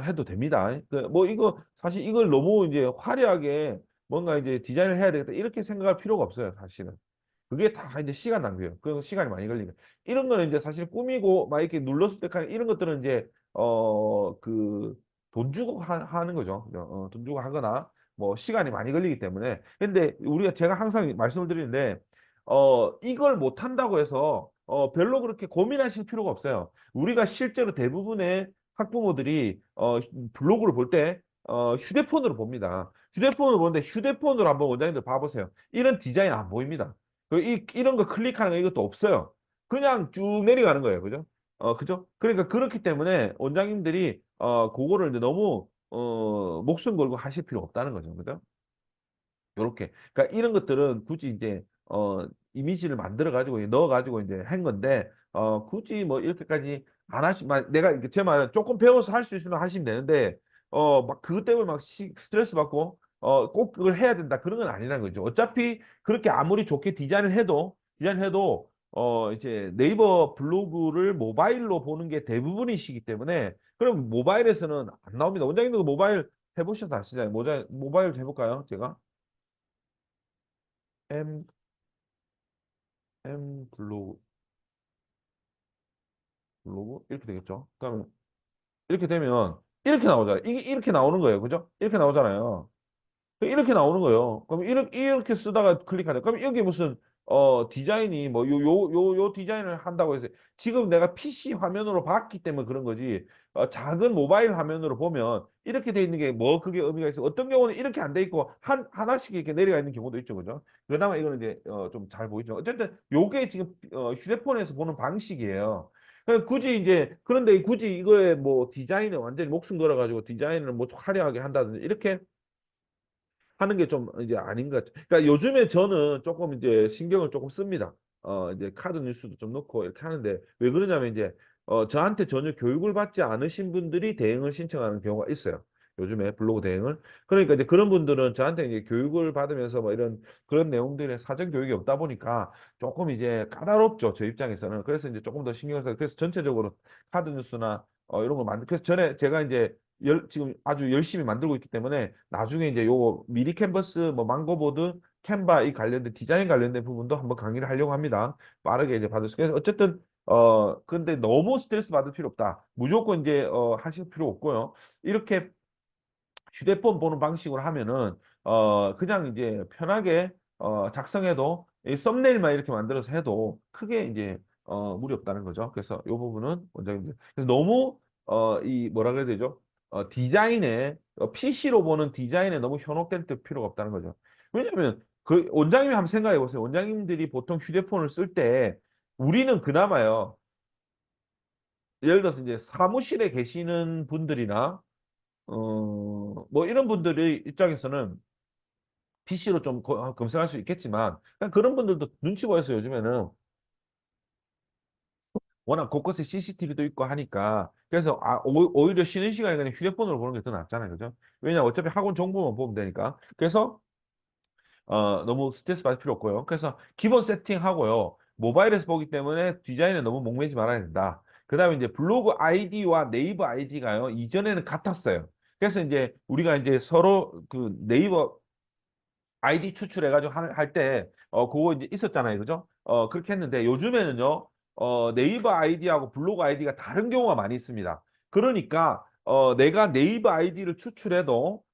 해도 됩니다. 뭐 이거 사실 이걸 너무 이제 화려하게 뭔가 이제 디자인을 해야 되겠다 이렇게 생각할 필요가 없어요. 사실은. 그게 다 이제 시간 낭비예요. 그 시간이 많이 걸리니까. 이런 거는 이제 사실 꾸미고 막 이렇게 눌렀을 때 이런 것들은 이제 그 돈 주고 하는 거죠. 돈 주고 하거나 뭐 시간이 많이 걸리기 때문에. 근데 우리가 제가 항상 말씀을 드리는데 이걸 못 한다고 해서 별로 그렇게 고민하실 필요가 없어요. 우리가 실제로 대부분의 학부모들이 블로그를 볼 때 휴대폰으로 봅니다. 휴대폰으로 보는데 휴대폰으로 한번 원장님들 봐보세요. 이런 디자인 안 보입니다. 이런 거 클릭하는 거 이것도 없어요. 그냥 쭉 내려가는 거예요. 그죠? 그죠? 그러니까 그렇기 때문에 원장님들이 그거를 이제 너무 목숨 걸고 하실 필요 없다는 거죠. 그죠? 요렇게. 그러니까 이런 것들은 굳이 이제 이미지를 만들어 가지고 넣어 가지고 이제 한 건데 굳이 뭐 이렇게까지 안 하시면 내가 이렇게 제 말은 조금 배워서 할 수 있으면 하시면 되는데 막 그것 때문에 막 스트레스 받고 꼭 그걸 해야 된다 그런 건 아니라는 거죠. 어차피 그렇게 아무리 좋게 디자인해도 이제 네이버 블로그를 모바일로 보는 게 대부분이시기 때문에 그럼 모바일에서는 안 나옵니다. 원장님도 모바일 해보셔서 아시잖아요. 모바일 해볼까요? 제가 M M 블로그 이렇게 되겠죠. 그러면 이렇게 되면 이렇게 나오잖아요. 이게 이렇게 나오는 거예요. 그죠? 이렇게 나오잖아요. 이렇게 나오는 거예요. 그럼 이렇게 쓰다가 클릭하자. 그럼 여기 무슨 디자인이 뭐 요 디자인을 한다고 해서 지금 내가 PC 화면으로 봤기 때문에 그런 거지. 작은 모바일 화면으로 보면 이렇게 돼 있는 게 뭐 그게 의미가 있어. 어떤 경우는 이렇게 안 돼 있고 하나씩 이렇게 내려가 있는 경우도 있죠. 그죠? 그나마 이거는 이제 좀 잘 보이죠. 어쨌든 요게 지금 휴대폰에서 보는 방식이에요. 굳이 이제 그런데 굳이 이거에 뭐 디자인에 완전히 목숨 걸어가지고 디자인을 뭐 화려하게 한다든지 이렇게 하는 게 좀 이제 아닌 것 같아요. 그러니까 요즘에 저는 조금 이제 신경을 조금 씁니다. 이제 카드 뉴스도 좀 넣고 이렇게 하는데 왜 그러냐면 이제 저한테 전혀 교육을 받지 않으신 분들이 대행을 신청하는 경우가 있어요. 요즘에 블로그 대행을. 그러니까 이제 그런 분들은 저한테 이제 교육을 받으면서 뭐 이런 그런 내용들의 사전 교육이 없다 보니까 조금 이제 까다롭죠. 저 입장에서는. 그래서 이제 조금 더 신경 써서 그래서 전체적으로 카드 뉴스나 이런 걸 그래서 전에 제가 이제 지금 아주 열심히 만들고 있기 때문에 나중에 이제 요거 미리 캔버스 뭐 망고보드 캔바 이 관련된 디자인 관련된 부분도 한번 강의를 하려고 합니다. 빠르게 이제 받을 수. 그래서 어쨌든 근데 너무 스트레스 받을 필요 없다. 무조건 이제 하실 필요 없고요. 이렇게 휴대폰 보는 방식으로 하면은 그냥 이제 편하게 작성해도 이 썸네일만 이렇게 만들어서 해도 크게 이제 무리 없다는 거죠. 그래서 이 부분은 원장님들 그래서 너무 이 뭐라 그래야 되죠? 디자인에 PC로 보는 디자인에 너무 현혹될 필요가 없다는 거죠. 왜냐하면 그 원장님이 한번 생각해 보세요. 원장님들이 보통 휴대폰을 쓸 때 우리는 그나마요. 예를 들어서 이제 사무실에 계시는 분들이나 뭐 이런 분들의 입장에서는 PC로 좀 검색할 수 있겠지만 그냥 그런 분들도 눈치 보여서 요즘에는 워낙 곳곳에 CCTV도 있고 하니까 그래서 오히려 쉬는 시간에 그냥 휴대폰으로 보는 게 더 낫잖아요. 그죠? 왜냐면 어차피 학원 정보만 보면 되니까. 그래서 너무 스트레스 받을 필요 없고요. 그래서 기본 세팅하고요. 모바일에서 보기 때문에 디자인에 너무 목매지 말아야 된다. 그다음에 이제 블로그 아이디와 네이버 아이디가요. 이전에는 같았어요. 그래서 이제 우리가 이제 서로 그 네이버 아이디 추출해가지고 할 때, 그거 이제 있었잖아요. 그죠? 그렇게 했는데 요즘에는요, 네이버 아이디하고 블로그 아이디가 다른 경우가 많이 있습니다. 그러니까, 내가 네이버 아이디를 추출해도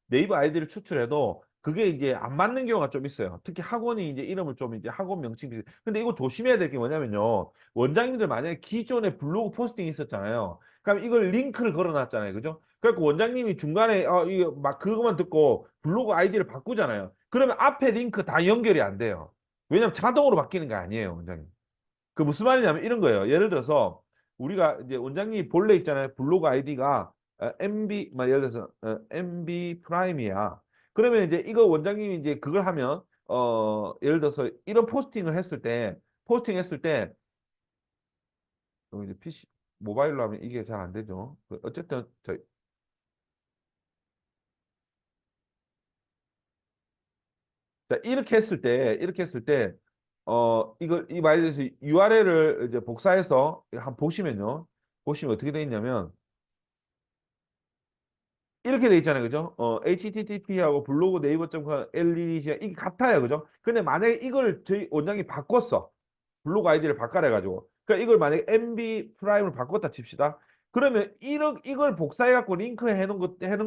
그게 이제 안 맞는 경우가 좀 있어요. 특히 학원이 이제 이름을 좀 이제 학원 명칭. 근데 이거 조심해야 될 게 뭐냐면요. 원장님들 만약에 기존에 블로그 포스팅이 있었잖아요. 그럼 이걸 링크를 걸어놨잖아요. 그죠? 그래갖고 원장님이 중간에 이거 막 그것만 듣고 블로그 아이디를 바꾸잖아요. 그러면 앞에 링크 다 연결이 안 돼요. 왜냐면 자동으로 바뀌는 게 아니에요, 원장님. 그 무슨 말이냐면 이런 거예요. 예를 들어서 우리가 이제 원장님 본래 있잖아요. 블로그 아이디가 MB, 막 예를 들어서 MB 프라임이야. 그러면 이제 이거 원장님이 이제 그걸 하면 예를 들어서 이런 포스팅했을 때 이제 PC 모바일로 하면 이게 잘 안 되죠. 어쨌든 자, 이렇게 했을 때, 이걸, 이 말에 대해서 URL을 이제 복사해서 한번 보시면요. 보시면 어떻게 돼 있냐면, 이렇게 돼 있잖아요. 그죠? http하고 블로그 네이버.com LED가 이게 같아요. 그죠? 근데 만약에 이걸 저희 원장이 바꿨어. 블로그 아이디를 바꿔래가지고. 그러니까 이걸 만약에 MB 프라임을 바꿨다 칩시다. 그러면 이걸 복사해갖고 링크 해놓은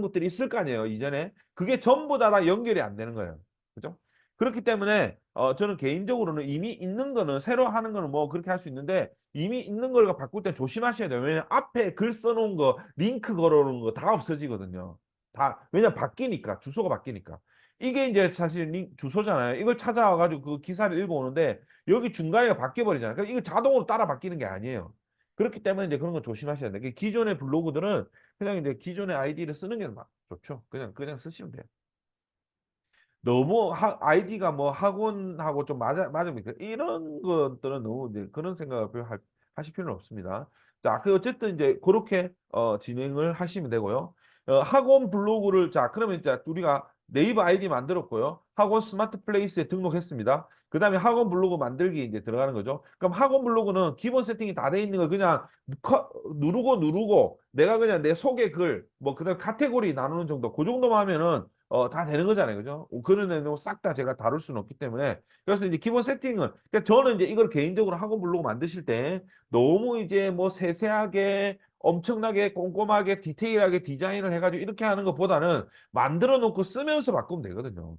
것들이 있을 거 아니에요. 이전에. 그게 전부 다 연결이 안 되는 거예요. 그죠? 그렇기 때문에 저는 개인적으로는 이미 있는 거는 새로 하는 거는 뭐 그렇게 할 수 있는데 이미 있는 걸 바꿀 때 조심하셔야 돼요. 왜냐면 앞에 글 써놓은 거, 링크 걸어놓은 거 다 없어지거든요. 다, 왜냐면 바뀌니까, 주소가 바뀌니까. 이게 이제 사실 주소잖아요. 이걸 찾아와가지고 그 기사를 읽어오는데 여기 중간에 바뀌어버리잖아요. 그러니까 이거 자동으로 따라 바뀌는 게 아니에요. 그렇기 때문에 이제 그런 거 조심하셔야 돼요. 기존의 블로그들은 그냥 이제 기존의 아이디를 쓰는 게 좋죠. 그냥 쓰시면 돼요. 너무 아이디가 뭐 학원하고 좀 맞으니까 이런 것들은 너무 이제 그런 생각을 별로 하실 필요는 없습니다. 자, 어쨌든 이제 그렇게 진행을 하시면 되고요. 학원 블로그를 자, 그러면 이제 우리가 네이버 아이디 만들었고요. 학원 스마트 플레이스에 등록했습니다. 그다음에 학원 블로그 만들기 이제 들어가는 거죠. 그럼 학원 블로그는 기본 세팅이 다 돼 있는 거 그냥 누르고 내가 그냥 내 소개 글, 뭐 그다음 카테고리 나누는 정도 그 정도만 하면은 다 되는 거잖아요. 그죠? 그런 내용 싹 다 제가 다룰 수는 없기 때문에. 그래서 이제 기본 세팅은, 그러니까 저는 이제 이걸 개인적으로 학원 블로그 만드실 때 너무 이제 뭐 세세하게 엄청나게 꼼꼼하게 디테일하게 디자인을 해가지고 이렇게 하는 것보다는 만들어 놓고 쓰면서 바꾸면 되거든요.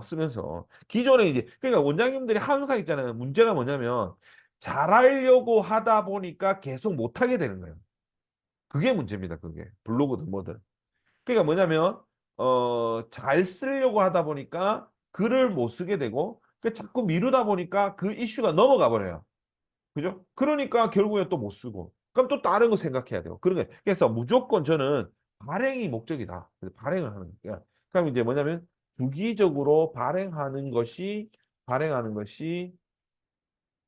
쓰면서. 기존에 이제, 그러니까 원장님들이 항상 있잖아요. 문제가 뭐냐면 잘하려고 하다 보니까 계속 못하게 되는 거예요. 그게 문제입니다. 그게. 블로그든 뭐든. 그러니까 뭐냐면 잘 쓰려고 하다 보니까 글을 못 쓰게 되고 자꾸 미루다 보니까 그 이슈가 넘어가 버려요. 그죠? 그러니까 결국에 또 못 쓰고 그럼 또 다른 거 생각해야 돼요. 그런 게 그래서 무조건 저는 발행이 목적이다. 그래서 발행을 하는 거예요. 그럼 이제 뭐냐면 주기적으로 발행하는 것이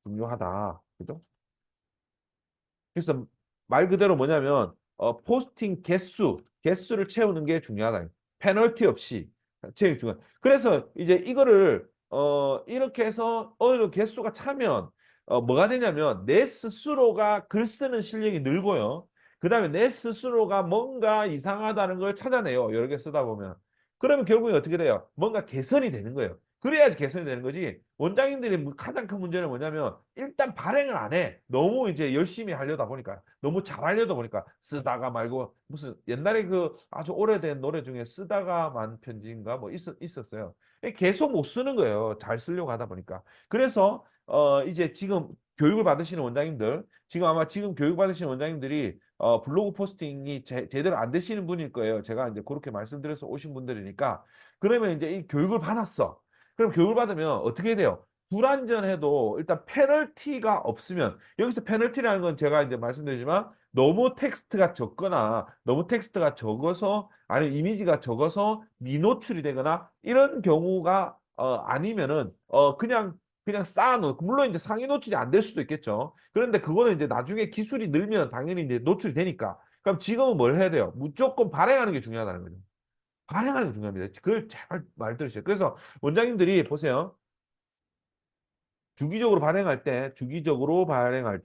중요하다. 그죠? 그래서 말 그대로 뭐냐면 포스팅 개수 개수를 채우는 게 중요하다. 페널티 없이 제일 중요한. 그래서 이제 이거를 이렇게 해서 어느 정도 개수가 차면 뭐가 되냐면 내 스스로가 글 쓰는 실력이 늘고요. 그다음에 내 스스로가 뭔가 이상하다는 걸 찾아내요. 여러 개 쓰다 보면. 그러면 결국에 어떻게 돼요? 뭔가 개선이 되는 거예요. 그래야지 개선이 되는 거지. 원장님들이 가장 큰 문제는 뭐냐면 일단 발행을 안 해. 너무 이제 열심히 하려다 보니까 너무 잘하려다 보니까 쓰다가 말고 무슨 옛날에 그 아주 오래된 노래 중에 쓰다가만 편지인가 뭐 있었어요. 계속 못 쓰는 거예요. 잘 쓰려고 하다 보니까. 그래서 이제 지금 교육을 받으시는 원장님들 지금 아마 지금 교육 받으시는 원장님들이 블로그 포스팅이 제대로 안 되시는 분일 거예요. 제가 이제 그렇게 말씀드려서 오신 분들이니까 그러면 이제 이 교육을 받았어. 그럼 교육을 받으면 어떻게 돼요? 불완전해도 일단 페널티가 없으면 여기서 페널티라는 건 제가 이제 말씀드리지만 너무 텍스트가 적거나 너무 텍스트가 적어서 아니면 이미지가 적어서 미노출이 되거나 이런 경우가 아니면은 그냥 쌓아놓고 물론 이제 상위 노출이 안 될 수도 있겠죠. 그런데 그거는 이제 나중에 기술이 늘면 당연히 이제 노출이 되니까. 그럼 지금은 뭘 해야 돼요? 무조건 발행하는 게 중요하다는 거죠. 발행하는 게 중요합니다. 그걸 제발 말 들으세요. 그래서 원장님들이 보세요. 주기적으로 발행할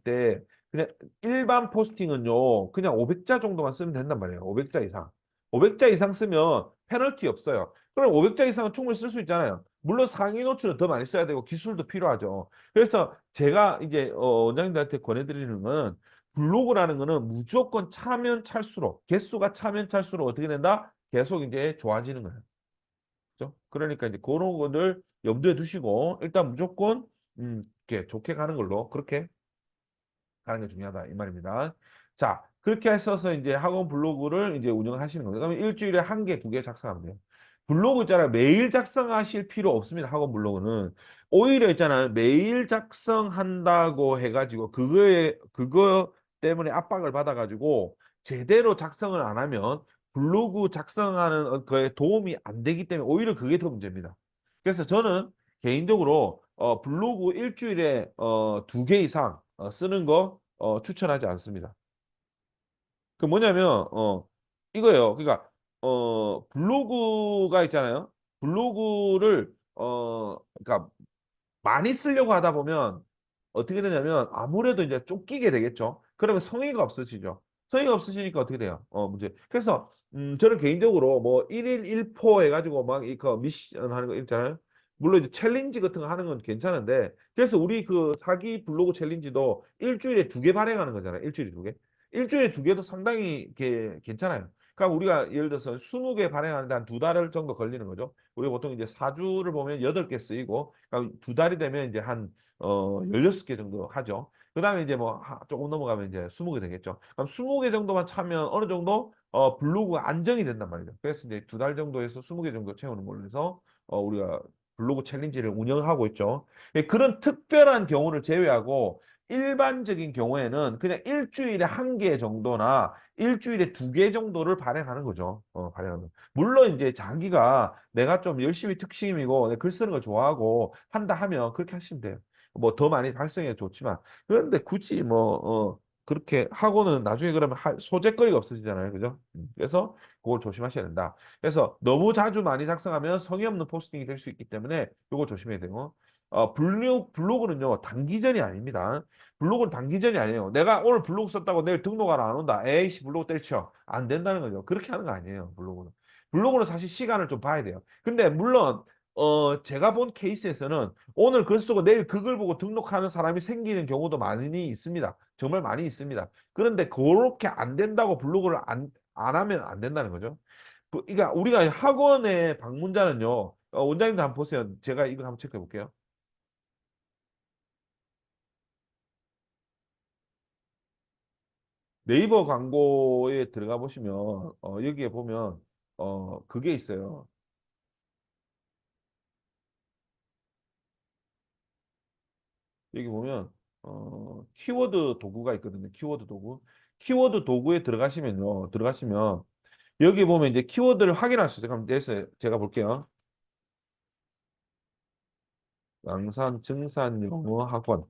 때 그냥 일반 포스팅은요. 그냥 500자 정도만 쓰면 된단 말이에요. 500자 이상. 500자 이상 쓰면 페널티 없어요. 그럼 500자 이상은 충분히 쓸 수 있잖아요. 물론 상위 노출은 더 많이 써야 되고 기술도 필요하죠. 그래서 제가 이제 원장님들한테 권해드리는 건 블로그라는 거는 무조건 차면 찰수록 개수가 차면 찰수록 어떻게 된다? 계속 이제 좋아지는 거예요. 그죠? 그러니까 이제 그런 거를 염두에 두시고 일단 무조건 이렇게 좋게 가는 걸로 그렇게 가는 게 중요하다 이 말입니다. 자, 그렇게 하셔서 이제 학원 블로그를 이제 운영하시는 겁니다. 그러면 일주일에 한 개, 두 개 작성하면 돼요. 블로그 있잖아요. 매일 작성하실 필요 없습니다. 학원 블로그는 오히려 있잖아요. 매일 작성한다고 해가지고 그거 때문에 압박을 받아가지고 제대로 작성을 안 하면 블로그 작성하는 거에 도움이 안 되기 때문에 오히려 그게 더 문제입니다. 그래서 저는 개인적으로 블로그 일주일에 두 개 이상 쓰는 거 추천하지 않습니다. 그 뭐냐면 이거예요. 그러니까 블로그가 있잖아요. 블로그를 그러니까 많이 쓰려고 하다 보면 어떻게 되냐면 아무래도 이제 쫓기게 되겠죠. 그러면 성의가 없으시죠. 성의가 없으시니까 어떻게 돼요? 문제. 그래서 저는 개인적으로 뭐 1일 1포 해가지고 막 이거 미션 하는 거 있잖아요. 물론 이제 챌린지 같은 거 하는 건 괜찮은데 그래서 우리 그 사기 블로그 챌린지도 일주일에 두 개 발행하는 거잖아요. 일주일에 두 개. 일주일에 두 개도 상당히 괜찮아요. 그러니까 우리가 예를 들어서 20개 발행하는데 한 두 달 정도 걸리는 거죠. 우리가 보통 이제 4주를 보면 8개 쓰이고 그러니까 두 달이 되면 이제 한 16개 정도 하죠. 그다음에 이제 뭐 조금 넘어가면 이제 20개 되겠죠. 그럼 20개 정도만 차면 어느 정도 블로그가 안정이 된단 말이죠. 그래서 이제 두 달 정도에서 20개 정도 채우는 걸로 해서 우리가 블로그 챌린지를 운영하고 있죠. 예, 그런 특별한 경우를 제외하고 일반적인 경우에는 그냥 일주일에 한 개 정도나 일주일에 두 개 정도를 발행하는 거죠. 발행하는. 물론 이제 자기가 내가 좀 열심히 특심이고 내가 글 쓰는 걸 좋아하고 한다 하면 그렇게 하시면 돼요. 뭐 더 많이 발생해 좋지만 그런데 굳이 뭐 그렇게 하고는 나중에 그러면 소재거리가 없어지잖아요. 그죠? 그래서 그걸 조심하셔야 된다. 그래서 너무 자주 많이 작성하면 성의 없는 포스팅이 될 수 있기 때문에 이걸 조심해야 되고 블로그는요 단기전이 아닙니다. 블로그는 단기전이 아니에요. 내가 오늘 블로그 썼다고 내일 등록하러 안 온다. 에이씨 블로그 때려쳐. 안 된다는 거죠. 그렇게 하는 거 아니에요. 블로그는. 블로그는 사실 시간을 좀 봐야 돼요. 근데 물론 제가 본 케이스에서는 오늘 글 쓰고 내일 그걸 보고 등록하는 사람이 생기는 경우도 많이 있습니다. 정말 많이 있습니다. 그런데 그렇게 안 된다고 블로그를 안 하면 안 된다는 거죠. 그러니까 우리가 학원의 방문자는요. 원장님도 한번 보세요. 제가 이거 한번 체크해 볼게요. 네이버 광고에 들어가 보시면 여기에 보면 그게 있어요. 여기 보면 키워드 도구가 있거든요. 키워드 도구. 키워드 도구에 들어가시면 여기 보면 이제 키워드를 확인할 수 있어요. 그럼 됐어요. 제가 볼게요. 양산, 증산 영어 학원.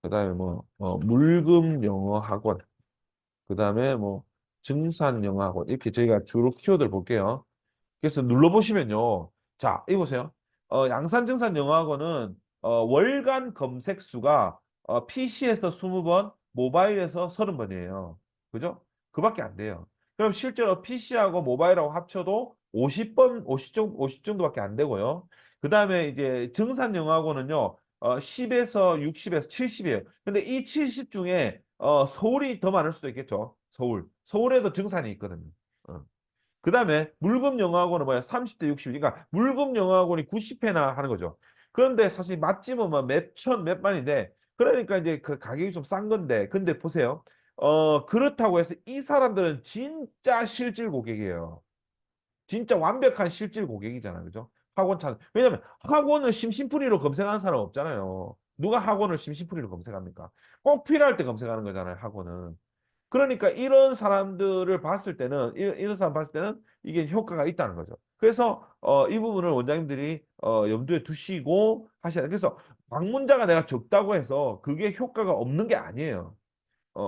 그다음에 뭐 물금 영어 학원. 그다음에 뭐 증산영화학원 이렇게 저희가 주로 키워드를 볼게요. 그래서 눌러보시면요. 자, 이보세요. 양산증산영화학원은 월간 검색 수가 PC에서 20번, 모바일에서 30번이에요. 그죠? 그밖에 안 돼요. 그럼 실제로 PC하고 모바일하고 합쳐도 50번, 50 정도밖에 안 되고요. 그 다음에 이제 증산영화학원은요, 10에서 60에서 70이에요. 근데 이 70 중에 서울이 더 많을 수도 있겠죠. 서울. 서울에도 증산이 있거든요. 어. 그 다음에 물금영어학원은 뭐야? 30대 60. 그러니까 물금영어학원이 90회나 하는 거죠. 그런데 사실 맛집은 뭐 몇 천, 몇 만인데, 그러니까 이제 그 가격이 좀 싼 건데, 근데 보세요. 그렇다고 해서 이 사람들은 진짜 실질 고객이에요. 진짜 완벽한 실질 고객이잖아요. 그죠? 학원 찾 왜냐면 학원을 심심풀이로 검색하는 사람 없잖아요. 누가 학원을 심심풀이로 검색합니까? 꼭 필요할 때 검색하는 거잖아요, 학원은. 그러니까 이런 사람들을 봤을 때는 이런 사람 봤을 때는 이게 효과가 있다는 거죠. 그래서 이 부분을 원장님들이 염두에 두시고 하셔야 돼요. 그래서 방문자가 내가 적다고 해서 그게 효과가 없는 게 아니에요.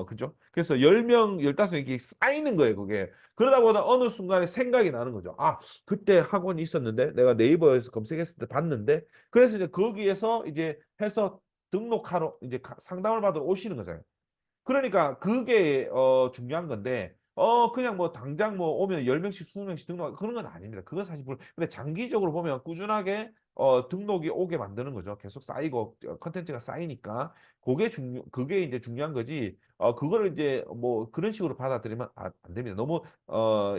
그죠? 그래서 10명, 15명 이게 쌓이는 거예요, 그게. 그러다 보다 어느 순간에 생각이 나는 거죠. 아, 그때 학원이 있었는데 내가 네이버에서 검색했을 때 봤는데 그래서 이제 거기에서 이제 해서 등록하러 이제 상담을 받으러 오시는 거잖아요. 그러니까 그게 중요한 건데 그냥 뭐 당장 뭐 오면 10명씩 20명씩 등록 그런 건 아닙니다. 그건 사실 근데 장기적으로 보면 꾸준하게 등록이 오게 만드는 거죠. 계속 쌓이고 컨텐츠가 쌓이니까 그게 이제 중요한 거지. 그거를 이제 뭐 그런 식으로 받아들이면 안 됩니다. 너무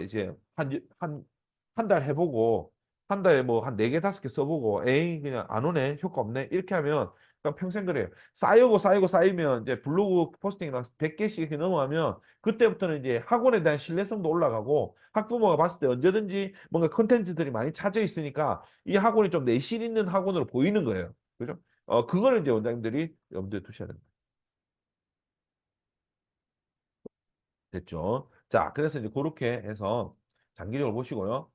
이제 한 달 해보고 한 달에 뭐 한 네 개 다섯 개 써보고 에이 그냥 안 오네 효과 없네 이렇게 하면 그냥 평생 그래요. 쌓이고 쌓이면 이제 블로그 포스팅이나 100개씩 이렇게 넘어가면 그때부터는 이제 학원에 대한 신뢰성도 올라가고 학부모가 봤을 때 언제든지 뭔가 컨텐츠들이 많이 찾아 있으니까 이 학원이 좀 내실 있는 학원으로 보이는 거예요. 그죠? 그거를 이제 원장님들이 염두에 두셔야 됩니다. 됐죠? 자, 그래서 이제 그렇게 해서 장기적으로 보시고요.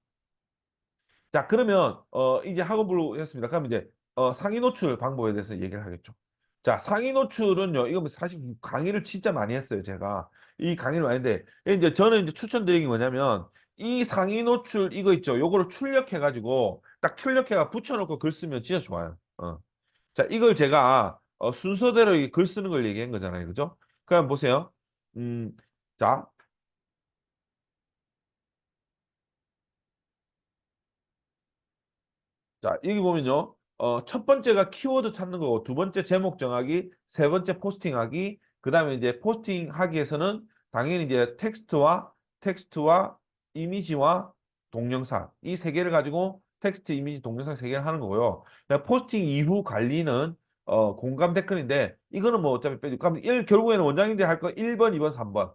자, 그러면 이제 학업으로 했습니다. 그럼 이제 상위 노출 방법에 대해서 얘기를 하겠죠. 자, 상위 노출은요. 이거 뭐 사실 강의를 진짜 많이 했어요, 제가. 이 강의를 많이 했는데 이제 저는 이제 추천드리는 게 뭐냐면 이 상위 노출 이거 있죠. 요거를 출력해 가지고 딱 출력해가 붙여 놓고 글 쓰면 진짜 좋아요. 자, 이걸 제가 순서대로 이 글 쓰는 걸 얘기한 거잖아요. 그죠? 그럼 보세요. 음, 자, 자, 여기 보면요. 첫 번째가 키워드 찾는 거고, 두 번째 제목 정하기, 세 번째 포스팅하기, 그 다음에 이제 포스팅하기에서는 당연히 이제 텍스트와 이미지와 동영상, 이 세 개를 가지고 텍스트, 이미지, 동영상 세 개를 하는 거고요. 그다음에 포스팅 이후 관리는 공감 댓글인데, 이거는 뭐 어차피 빼고, 그럼 결국에는 원장님들이 할 거 1번, 2번, 3번.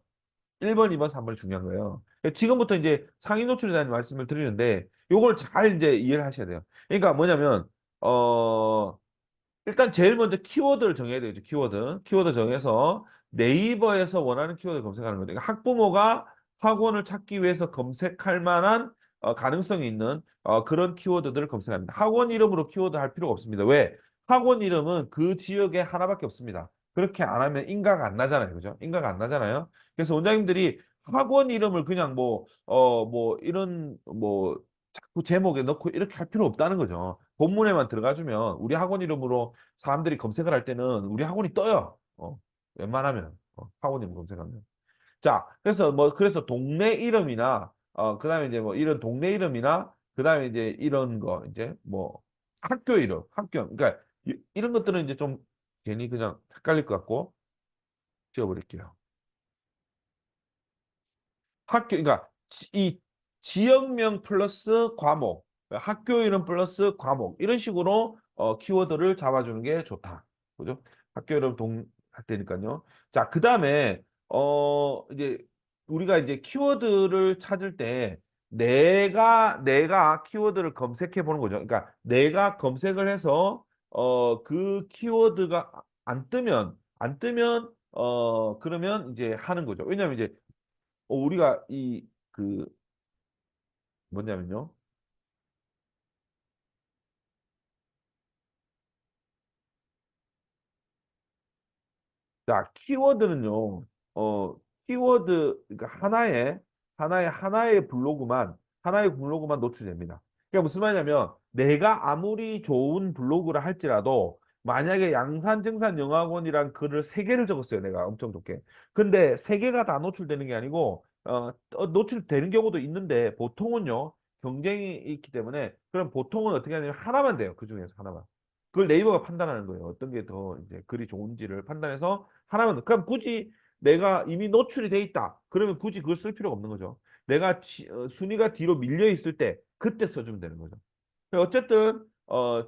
1번, 2번, 3번이 중요한 거예요. 지금부터 이제 상위 노출에 대한 말씀을 드리는데 요걸 잘 이제 이해를 하셔야 돼요. 그러니까 뭐냐면 어 일단 제일 먼저 키워드를 정해야 되죠. 키워드 정해서 네이버에서 원하는 키워드 검색하는 거죠. 그러니까 학부모가 학원을 찾기 위해서 검색할 만한 가능성이 있는 그런 키워드들을 검색합니다. 학원 이름으로 키워드 할 필요가 없습니다. 왜? 학원 이름은 그 지역에 하나밖에 없습니다. 그렇게 안 하면 인가가 안 나잖아요. 그죠? 인가가 안 나잖아요. 그래서 원장님들이 학원 이름을 그냥 뭐 이런 뭐 자꾸 제목에 넣고 이렇게 할 필요 없다는 거죠. 본문에만 들어가주면 우리 학원 이름으로 사람들이 검색을 할 때는 우리 학원이 떠요. 웬만하면 학원 이름 검색하면. 자, 그래서 동네 이름이나 그다음에 이제 뭐 이런 동네 이름이나 그다음에 이제 이런 거 이제 뭐 학교 이름, 그러니까 이런 것들은 이제 좀 괜히 그냥 헷갈릴 것 같고 지워버릴게요. 그러니까 이 지역명 플러스 과목, 학교 이름 플러스 과목 이런 식으로 키워드를 잡아주는 게 좋다. 그죠? 학교 이름 할 때니까요. 자, 그다음에 이제 우리가 이제 키워드를 찾을 때 내가 키워드를 검색해 보는 거죠. 그러니까 내가 검색을 해서 그 키워드가 안 뜨면 그러면 이제 하는 거죠. 왜냐하면 이제 우리가 그 뭐냐면요. 자, 키워드는요. 키워드, 그러니까 하나의 블로그만 노출됩니다. 그러니까 무슨 말이냐면 내가 아무리 좋은 블로그를 할지라도 만약에 양산증산영어학원이란 글을 세 개를 적었어요. 내가 엄청 좋게. 근데 세 개가 다 노출되는 게 아니고 노출되는 경우도 있는데 보통은요. 경쟁이 있기 때문에 그럼 보통은 어떻게 하냐면 하나만 돼요. 그 중에서 하나만. 그걸 네이버가 판단하는 거예요. 어떤 게 더 이제 글이 좋은지를 판단해서 하나만. 그럼 굳이 내가 이미 노출이 돼 있다. 그러면 굳이 그걸 쓸 필요가 없는 거죠. 내가 순위가 뒤로 밀려 있을 때 그때 써주면 되는 거죠. 어쨌든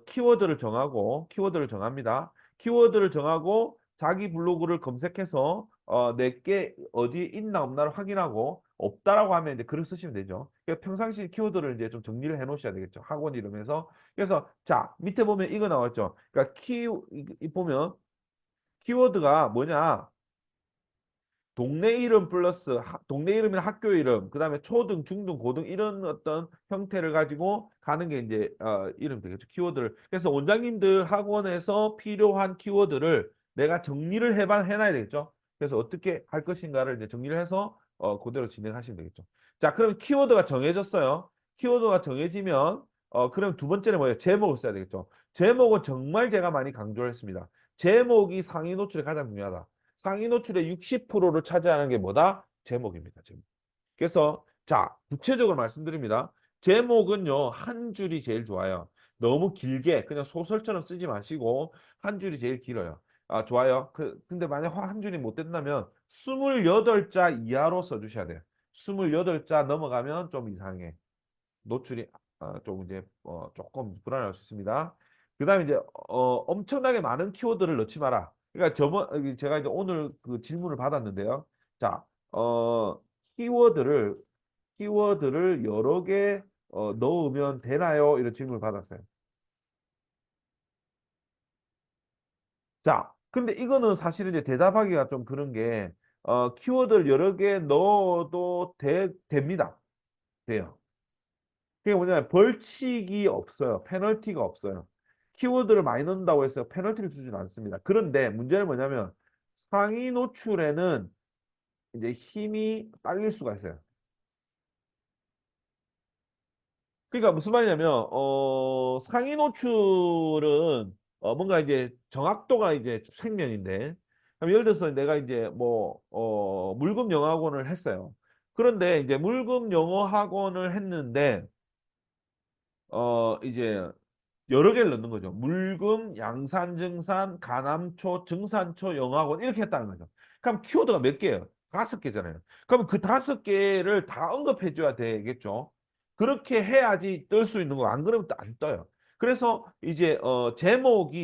키워드를 정합니다. 키워드를 정하고 자기 블로그를 검색해서 내게 어디에 있나 없나를 확인하고 없다라고 하면 이제 글을 쓰시면 되죠. 그러니까 평상시 키워드를 이제 좀 정리를 해 놓으셔야 되겠죠. 학원 이름에서. 그래서 자, 밑에 보면 이거 나왔죠. 그러니까 보면 키워드가 뭐냐? 동네 이름 플러스 동네 이름이나 학교 이름, 그다음에 초등, 중등, 고등 이런 어떤 형태를 가지고 가는 게 이제 이름 되겠죠. 키워드를. 그래서 원장님들 학원에서 필요한 키워드를 내가 정리를 해놔야 되겠죠. 그래서 어떻게 할 것인가를 이제 정리를 해서 그대로 진행하시면 되겠죠. 자, 그럼 키워드가 정해졌어요. 키워드가 정해지면 그럼 두 번째는 뭐예요? 제목을 써야 되겠죠. 제목은 정말 제가 많이 강조를 했습니다. 제목이 상위 노출에 가장 중요하다. 상위 노출의 60%를 차지하는 게 뭐다? 제목입니다. 제목. 그래서 자, 구체적으로 말씀드립니다. 제목은요, 한 줄이 제일 좋아요. 너무 길게 그냥 소설처럼 쓰지 마시고 한 줄이 제일 길어요. 아, 좋아요. 근데 만약 한 줄이 못 된다면 28자 이하로 써주셔야 돼요. 28자 넘어가면 좀 이상해. 노출이 좀 이제 조금 불안할 수 있습니다. 그다음에 이제 엄청나게 많은 키워드를 넣지 마라. 그러니까 제가 이제 오늘 그 질문을 받았는데요. 자, 키워드를 여러 개 넣으면 되나요? 이런 질문을 받았어요. 자, 근데 이거는 사실은 이제 대답하기가 좀 그런 게 키워드를 여러 개 넣어도 됩니다. 돼요. 그게 뭐냐면 벌칙이 없어요. 페널티가 없어요. 키워드를 많이 넣는다고 해서 페널티를 주지는 않습니다. 그런데 문제는 뭐냐면 상위 노출에는 이제 힘이 딸릴 수가 있어요. 그러니까 무슨 말이냐면 상위 노출은 뭔가 이제 정확도가 이제 생명인데 그럼 예를 들어서 내가 이제 뭐 물금 영어 학원을 했어요. 그런데 이제 물금 영어 학원을 했는데 이제 여러 개를 넣는 거죠. 물금, 양산증산, 가남초, 증산초, 영어학원 이렇게 했다는 거죠. 그럼 키워드가 몇 개예요? 5개잖아요. 그럼 그 5개를 다 언급해 줘야 되겠죠. 그렇게 해야지 뜰 수 있는 거. 안 그러면 또 안 떠요. 그래서 이제 제목을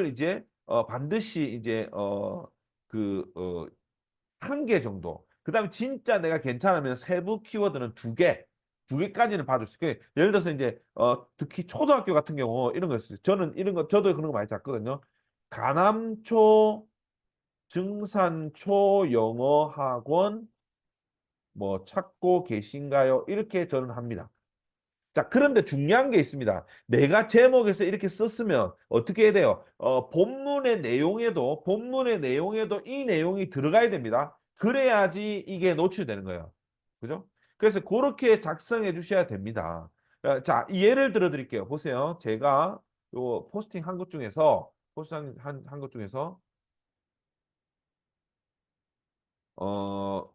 이제 반드시 이제 한 개 정도. 그다음에 진짜 내가 괜찮으면 세부 키워드는 두 개까지는 봐줄 수 있어요. 예를 들어서 이제 특히 초등학교 같은 경우 이런 거 있어요. 저는 이런 거 저도 그런 거 많이 잡거든요. 가남초, 증산초 영어 학원 뭐 찾고 계신가요? 이렇게 저는 합니다. 자, 그런데 중요한 게 있습니다. 내가 제목에서 이렇게 썼으면 어떻게 해야 돼요? 본문의 내용에도 이 내용이 들어가야 됩니다. 그래야지 이게 노출되는 거예요. 그죠? 그래서 그렇게 작성해 주셔야 됩니다. 자, 예를 들어 드릴게요. 보세요. 제가 요 포스팅 한 것 중에서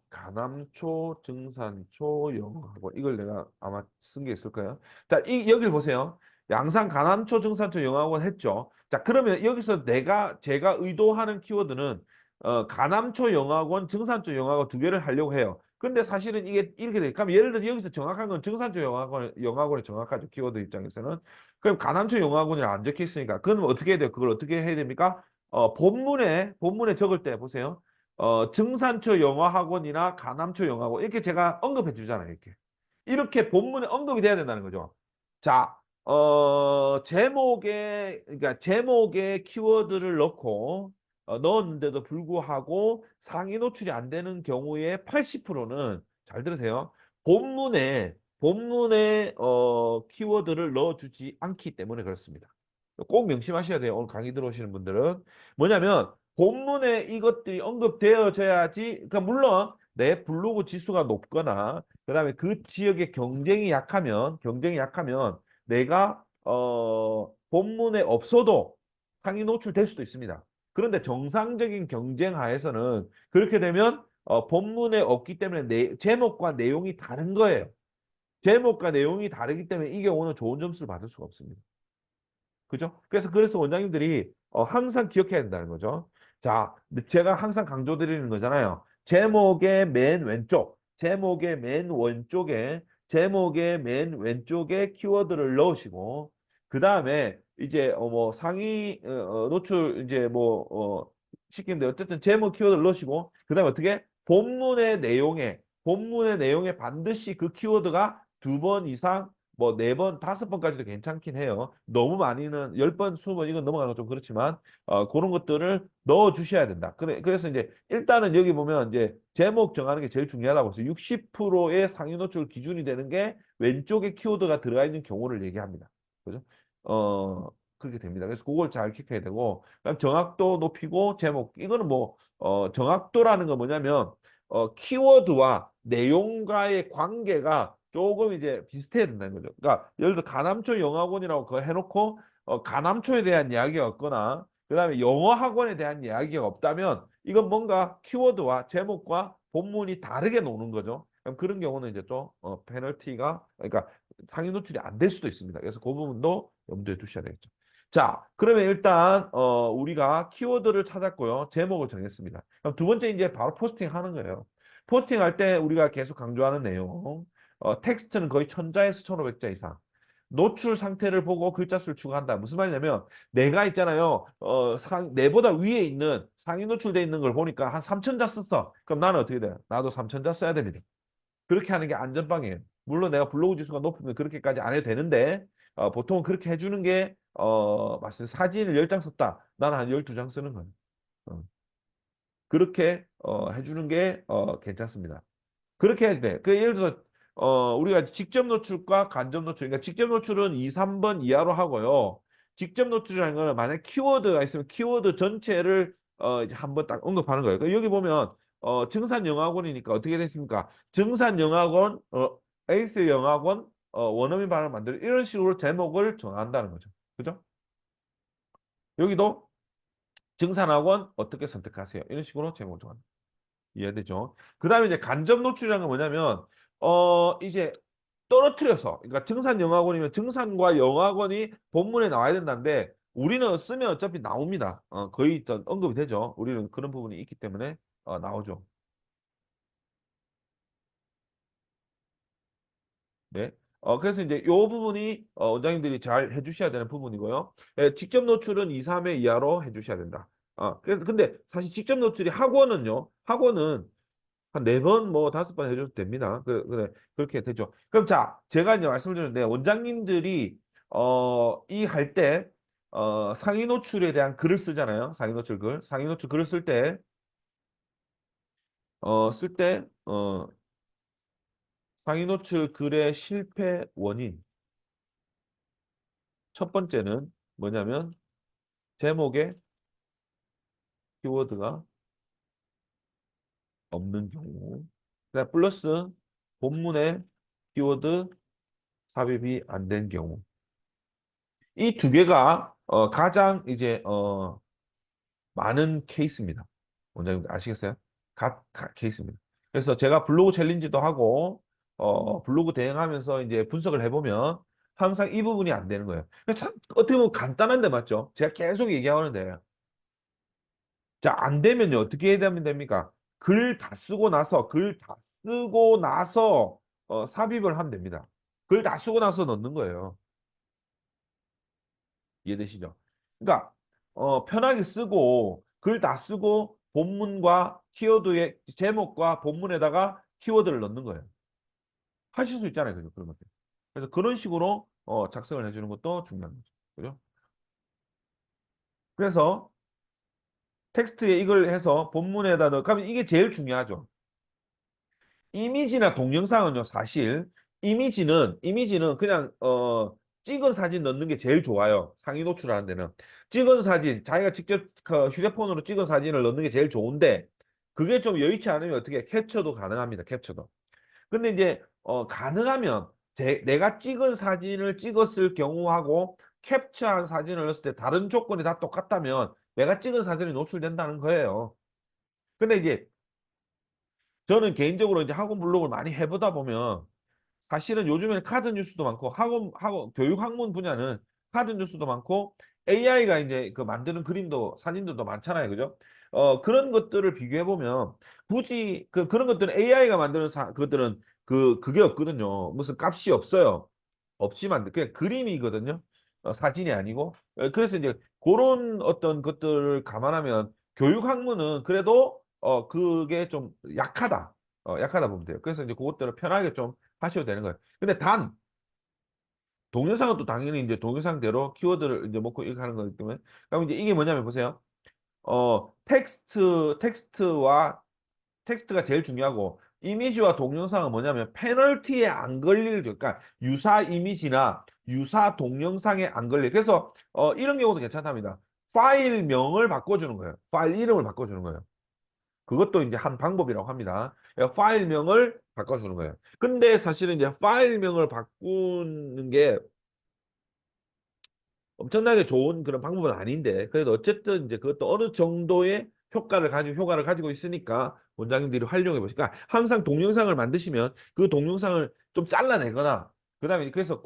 가남초, 증산초, 영어학원 이걸 내가 아마 쓴 게 있을 거예요. 자, 여기를 보세요. 양산 가남초, 증산초, 영어학원 했죠. 자, 그러면 여기서 제가 의도하는 키워드는 가남초 영어학원, 증산초 영어학원 두 개를 하려고 해요. 근데 사실은 이게 이렇게 돼. 그럼 예를 들어 여기서 정확한 건 증산초 영어학원이 정확하죠. 키워드 입장에서는. 그럼 가남초 영어학원이랑 안 적혀 있으니까 그건 어떻게 해야 돼요? 그걸 어떻게 해야 됩니까? 본문에 적을 때 보세요. 증산초 영어학원이나 가남초 영어학원 이렇게 제가 언급해 주잖아요. 이렇게 본문에 언급이 돼야 된다는 거죠. 자, 그러니까 제목에 키워드를 넣었는데도 불구하고 상위 노출이 안 되는 경우에 80%는 잘 들으세요. 본문에 키워드를 넣어주지 않기 때문에 그렇습니다. 꼭 명심하셔야 돼요. 오늘 강의 들어오시는 분들은 뭐냐면 본문에 이것들이 언급되어져야지. 그러니까 물론 내 블로그 지수가 높거나 그다음에 그 지역의 경쟁이 약하면 내가 본문에 없어도 상위 노출될 수도 있습니다. 그런데 정상적인 경쟁 하에서는 그렇게 되면 본문에 없기 때문에 제목과 내용이 다른 거예요. 제목과 내용이 다르기 때문에 이 경우는 좋은 점수를 받을 수가 없습니다. 그죠? 그래서 원장님들이 항상 기억해야 된다는 거죠. 자, 제가 항상 강조드리는 거잖아요. 제목의 맨 왼쪽에 키워드를 넣으시고 그 다음에 이제 뭐 상위 노출 이제 뭐 시키는데 어쨌든 제목 키워드를 넣으시고 그 다음에 어떻게 본문의 내용에 반드시 그 키워드가 2번 이상 뭐 4번, 5번까지도 괜찮긴 해요. 너무 많이는 10번, 20번 이건 넘어가는 건 좀 그렇지만 그런 것들을 넣어 주셔야 된다. 그래서 이제 일단은 여기 보면 이제 제목 정하는 게 제일 중요하다고 해서 60%의 상위 노출 기준이 되는 게 왼쪽에 키워드가 들어가 있는 경우를 얘기합니다. 그죠? 그렇게 됩니다. 그래서 그걸 잘 킥해야 되고 그다음 정확도 높이고 제목 이거는 뭐 정확도라는 건 뭐냐면 키워드와 내용과의 관계가 조금 이제 비슷해야 된다는 거죠. 그러니까 예를 들어 가남초 영어학원이라고 그거 해놓고 가남초에 대한 이야기가 없거나 그다음에 영어 학원에 대한 이야기가 없다면 이건 뭔가 키워드와 제목과 본문이 다르게 노는 거죠. 그럼 그런 경우는 이제 또 페널티가 그러니까 상위 노출이 안 될 수도 있습니다. 그래서 그 부분도 염두에 두셔야 되겠죠. 자, 그러면 일단 우리가 키워드를 찾았고요. 제목을 정했습니다. 그럼 두 번째 이제 바로 포스팅 하는 거예요. 포스팅 할 때 우리가 계속 강조하는 내용. 텍스트는 거의 1000자에서 1500자 이상. 노출 상태를 보고 글자 수를 추가한다. 무슨 말이냐면 내가 있잖아요. 내보다 위에 있는 상위 노출돼 있는 걸 보니까 한 3000자 썼어. 그럼 나는 어떻게 돼요? 나도 3000자 써야 됩니다. 그렇게 하는 게 안전빵이에요. 물론 내가 블로그 지수가 높으면 그렇게까지 안 해도 되는데 보통은 그렇게 해주는 게 맞습니다. 사진을 10장 썼다. 나는 한 12장 쓰는 거예요. 어, 그렇게 해주는 게 괜찮습니다. 그렇게 해야 돼. 그 예를 들어서 우리가 직접 노출과 간접 노출. 그러니까 직접 노출은 2, 3번 이하로 하고요. 직접 노출이라는 거는 만약 키워드가 있으면 키워드 전체를 이제 한번 딱 언급하는 거예요. 그러니까 여기 보면 증산영어학원이니까 어떻게 됐습니까? 증산영어학원, 에이스 영어학원, 원어민 발음을 만들어 이런 식으로 제목을 정한다는 거죠. 그죠? 여기도 증산학원 어떻게 선택하세요? 이런 식으로 제목을 정한다. 이해되죠? 그 다음에 이제 간접 노출이라는 건 뭐냐면, 이제 떨어뜨려서, 그러니까 증산영어학원이면 증산과 영어학원이 본문에 나와야 된다는데, 우리는 쓰면 어차피 나옵니다. 거의 일단 언급이 되죠. 우리는 그런 부분이 있기 때문에 나오죠. 네. 그래서 이제 요 부분이 원장님들이 잘 해주셔야 되는 부분이고요. 예, 직접 노출은 2, 3회 이하로 해주셔야 된다. 그래서 근데 사실 직접 노출이 학원은 한 4번, 뭐 5번 해줘도 됩니다. 그래, 그렇게 되죠. 그럼 자, 제가 이제 말씀을 드렸는데, 원장님들이, 이 할 때, 상위 노출에 대한 글을 쓰잖아요. 상위 노출 글. 상위 노출 글을 쓸 때, 상위 노출 글의 실패 원인. 첫 번째는 뭐냐면, 제목에 키워드가 없는 경우. 그다음 플러스 본문에 키워드 삽입이 안 된 경우. 이 두 개가 가장 이제 많은 케이스입니다. 원장님 아시겠어요? 케이스입니다. 그래서 제가 블로그 챌린지도 하고 블로그 대행하면서 이제 분석을 해보면 항상 이 부분이 안 되는 거예요. 참 어떻게 보면 간단한데 맞죠? 제가 계속 얘기하는데 자, 안 되면요 어떻게 해야 됩니까? 글 다 쓰고 나서 삽입을 하면 됩니다. 글 다 쓰고 나서 넣는 거예요. 이해되시죠? 그러니까 편하게 쓰고 글 다 쓰고 본문과 키워드의 제목과 본문에다가 키워드를 넣는 거예요. 하실 수 있잖아요, 그죠? 그런 것들. 그래서 그런 식으로 작성을 해주는 것도 중요한 거죠. 그죠? 그래서 텍스트에 이걸 해서 본문에다 넣어. 그러면 이게 제일 중요하죠. 이미지나 동영상은요, 사실 이미지는 그냥 찍은 사진 넣는 게 제일 좋아요. 상위 노출하는 데는. 찍은 사진, 자기가 직접 그 휴대폰으로 찍은 사진을 넣는 게 제일 좋은데 그게 좀 여의치 않으면 어떻게 캡처도 가능합니다. 캡처도. 근데 이제 가능하면 내가 찍은 사진을 찍었을 경우하고 캡처한 사진을 넣었을 때 다른 조건이 다 똑같다면 내가 찍은 사진이 노출된다는 거예요. 근데 이제 저는 개인적으로 이제 학원 블로그를 많이 해보다 보면 사실은 요즘에는 카드 뉴스도 많고 학원 교육 학문 분야는 카드 뉴스도 많고 AI가 이제 그 만드는 그림도 사진들도 많잖아요. 그죠? 그런 것들을 비교해 보면 굳이 그런 것들은 AI가 만드는 그것들은 그게 없거든요. 무슨 값이 없어요. 없이 만든 그냥 그림이거든요. 사진이 아니고. 그래서 이제 그런 어떤 것들을 감안하면 교육 학문은 그래도 그게 좀 약하다. 약하다 보면 돼요. 그래서 이제 그것들을 편하게 좀 하셔도 되는 거예요. 근데 단 동영상은 또 당연히 이제 동영상대로 키워드를 이제 먹고 이렇게 하는 거기 때문에 그럼 이제 이게 뭐냐면 보세요. 텍스트가 제일 중요하고 이미지와 동영상은 뭐냐면 페널티에 안 걸릴 그러니까 유사 이미지나 유사 동영상에 안 걸릴 그래서 이런 경우도 괜찮답니다. 파일명을 바꿔주는 거예요. 파일 이름을 바꿔주는 거예요. 그것도 이제 한 방법이라고 합니다. 파일명을 바꿔주는 거예요. 근데 사실은 이제 파일명을 바꾸는 게 엄청나게 좋은 그런 방법은 아닌데, 그래도 어쨌든 이제 그것도 어느 정도의 효과를 가지고 있으니까 원장님들이 활용해 보시니까 항상 동영상을 만드시면 그 동영상을 좀 잘라내거나, 그 다음에 그래서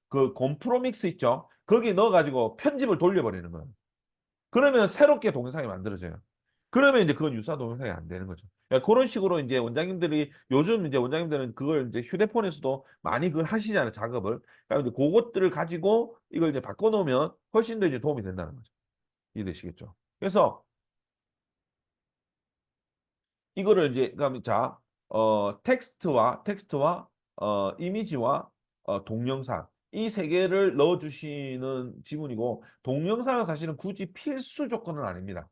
그 곰프로믹스 있죠? 거기 넣어가지고 편집을 돌려버리는 거예요. 그러면 새롭게 동영상이 만들어져요. 그러면 이제 그건 유사 동영상이 안 되는 거죠. 그러니까 그런 식으로 이제 원장님들이 요즘 이제 원장님들은 그걸 이제 휴대폰에서도 많이 그걸 하시잖아요, 작업을. 그러니까 이제 그것들을 가지고 이걸 이제 바꿔놓으면 훨씬 더 이제 도움이 된다는 거죠. 이해되시겠죠? 그래서 이거를 이제 그럼 자, 텍스트와 이미지와 동영상 이 세 개를 넣어주시는 지문이고 동영상은 사실은 굳이 필수 조건은 아닙니다.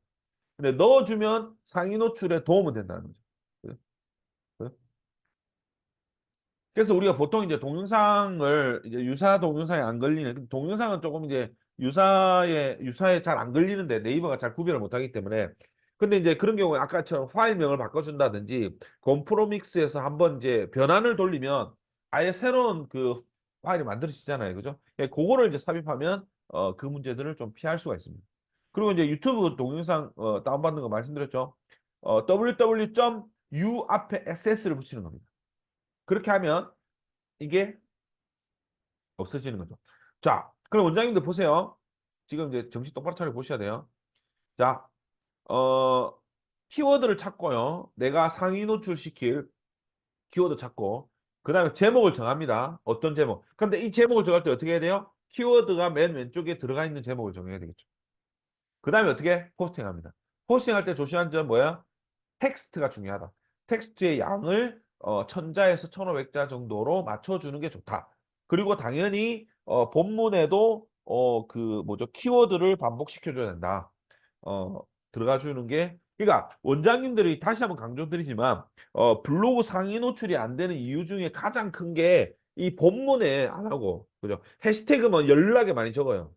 근데 넣어주면 상위 노출에 도움은 된다는 거죠. 그래? 그래? 그래서 우리가 보통 이제 동영상을 이제 유사 동영상에 안 걸리는 동영상은 조금 이제 유사에 잘 안 걸리는데 네이버가 잘 구별을 못하기 때문에 근데 이제 그런 경우에 아까처럼 파일명을 바꿔준다든지 컴프로믹스에서 한번 이제 변환을 돌리면 아예 새로운 그 파일이 만들어지잖아요, 그죠? 예, 그거를 이제 삽입하면 그 문제들을 좀 피할 수가 있습니다. 그리고 이제 유튜브 동영상 다운받는 거 말씀드렸죠. www.u 앞에 ss를 붙이는 겁니다. 그렇게 하면 이게 없어지는 거죠. 자, 그럼 원장님들 보세요. 지금 이제 정신 똑바로 차려 보셔야 돼요. 자, 어, 키워드를 찾고요. 내가 상위 노출시킬 키워드 찾고, 그 다음에 제목을 정합니다. 어떤 제목. 그런데 이 제목을 정할 때 어떻게 해야 돼요? 키워드가 맨 왼쪽에 들어가 있는 제목을 정해야 되겠죠. 그 다음에 어떻게? 포스팅합니다. 포스팅할 때 조심한 점 뭐야? 텍스트가 중요하다. 텍스트의 양을 천자에서 1500자 정도로 맞춰주는 게 좋다. 그리고 당연히 본문에도 그 뭐죠? 키워드를 반복시켜줘야 된다. 들어가 주는 게 그러니까 원장님들이 다시 한번 강조드리지만 블로그 상위 노출이 안 되는 이유 중에 가장 큰 게 이 본문에 안 하고 그죠? 해시태그만 연락에 많이 적어요.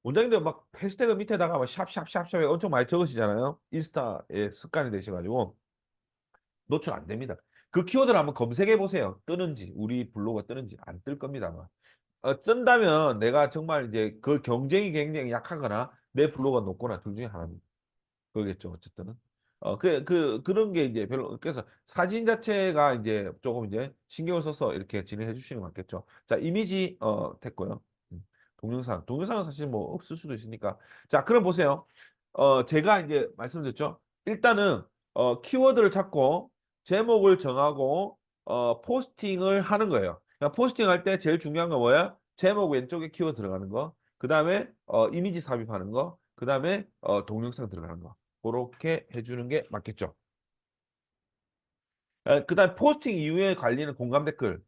원장님들 막 해시태그 밑에다가 막 샵샵샵샵 엄청 많이 적으시잖아요. 인스타에 습관이 되셔가지고 노출 안 됩니다. 그 키워드를 한번 검색해 보세요. 뜨는지 우리 블로그가 뜨는지 안 뜰 겁니다. 아마. 뜬다면 내가 정말 이제 그 경쟁이 굉장히 약하거나 내 블로그가 높거나 둘 중에 하나입니다. 그러겠죠. 어쨌든은. 그런 게 이제 별로, 그래서 사진 자체가 이제 조금 이제 신경을 써서 이렇게 진행해 주시는 게 맞겠죠. 자, 이미지, 됐고요. 동영상은 사실 뭐 없을 수도 있으니까. 자, 그럼 보세요. 제가 이제 말씀드렸죠. 일단은, 키워드를 찾고, 제목을 정하고, 포스팅을 하는 거예요. 그러니까 포스팅 할 때 제일 중요한 건 뭐야? 제목 왼쪽에 키워드 들어가는 거. 그 다음에, 이미지 삽입하는 거. 그 다음에, 동영상 들어가는 거. 그렇게 해주는 게 맞겠죠. 그다음 포스팅 이후에 관리는 공감 댓글.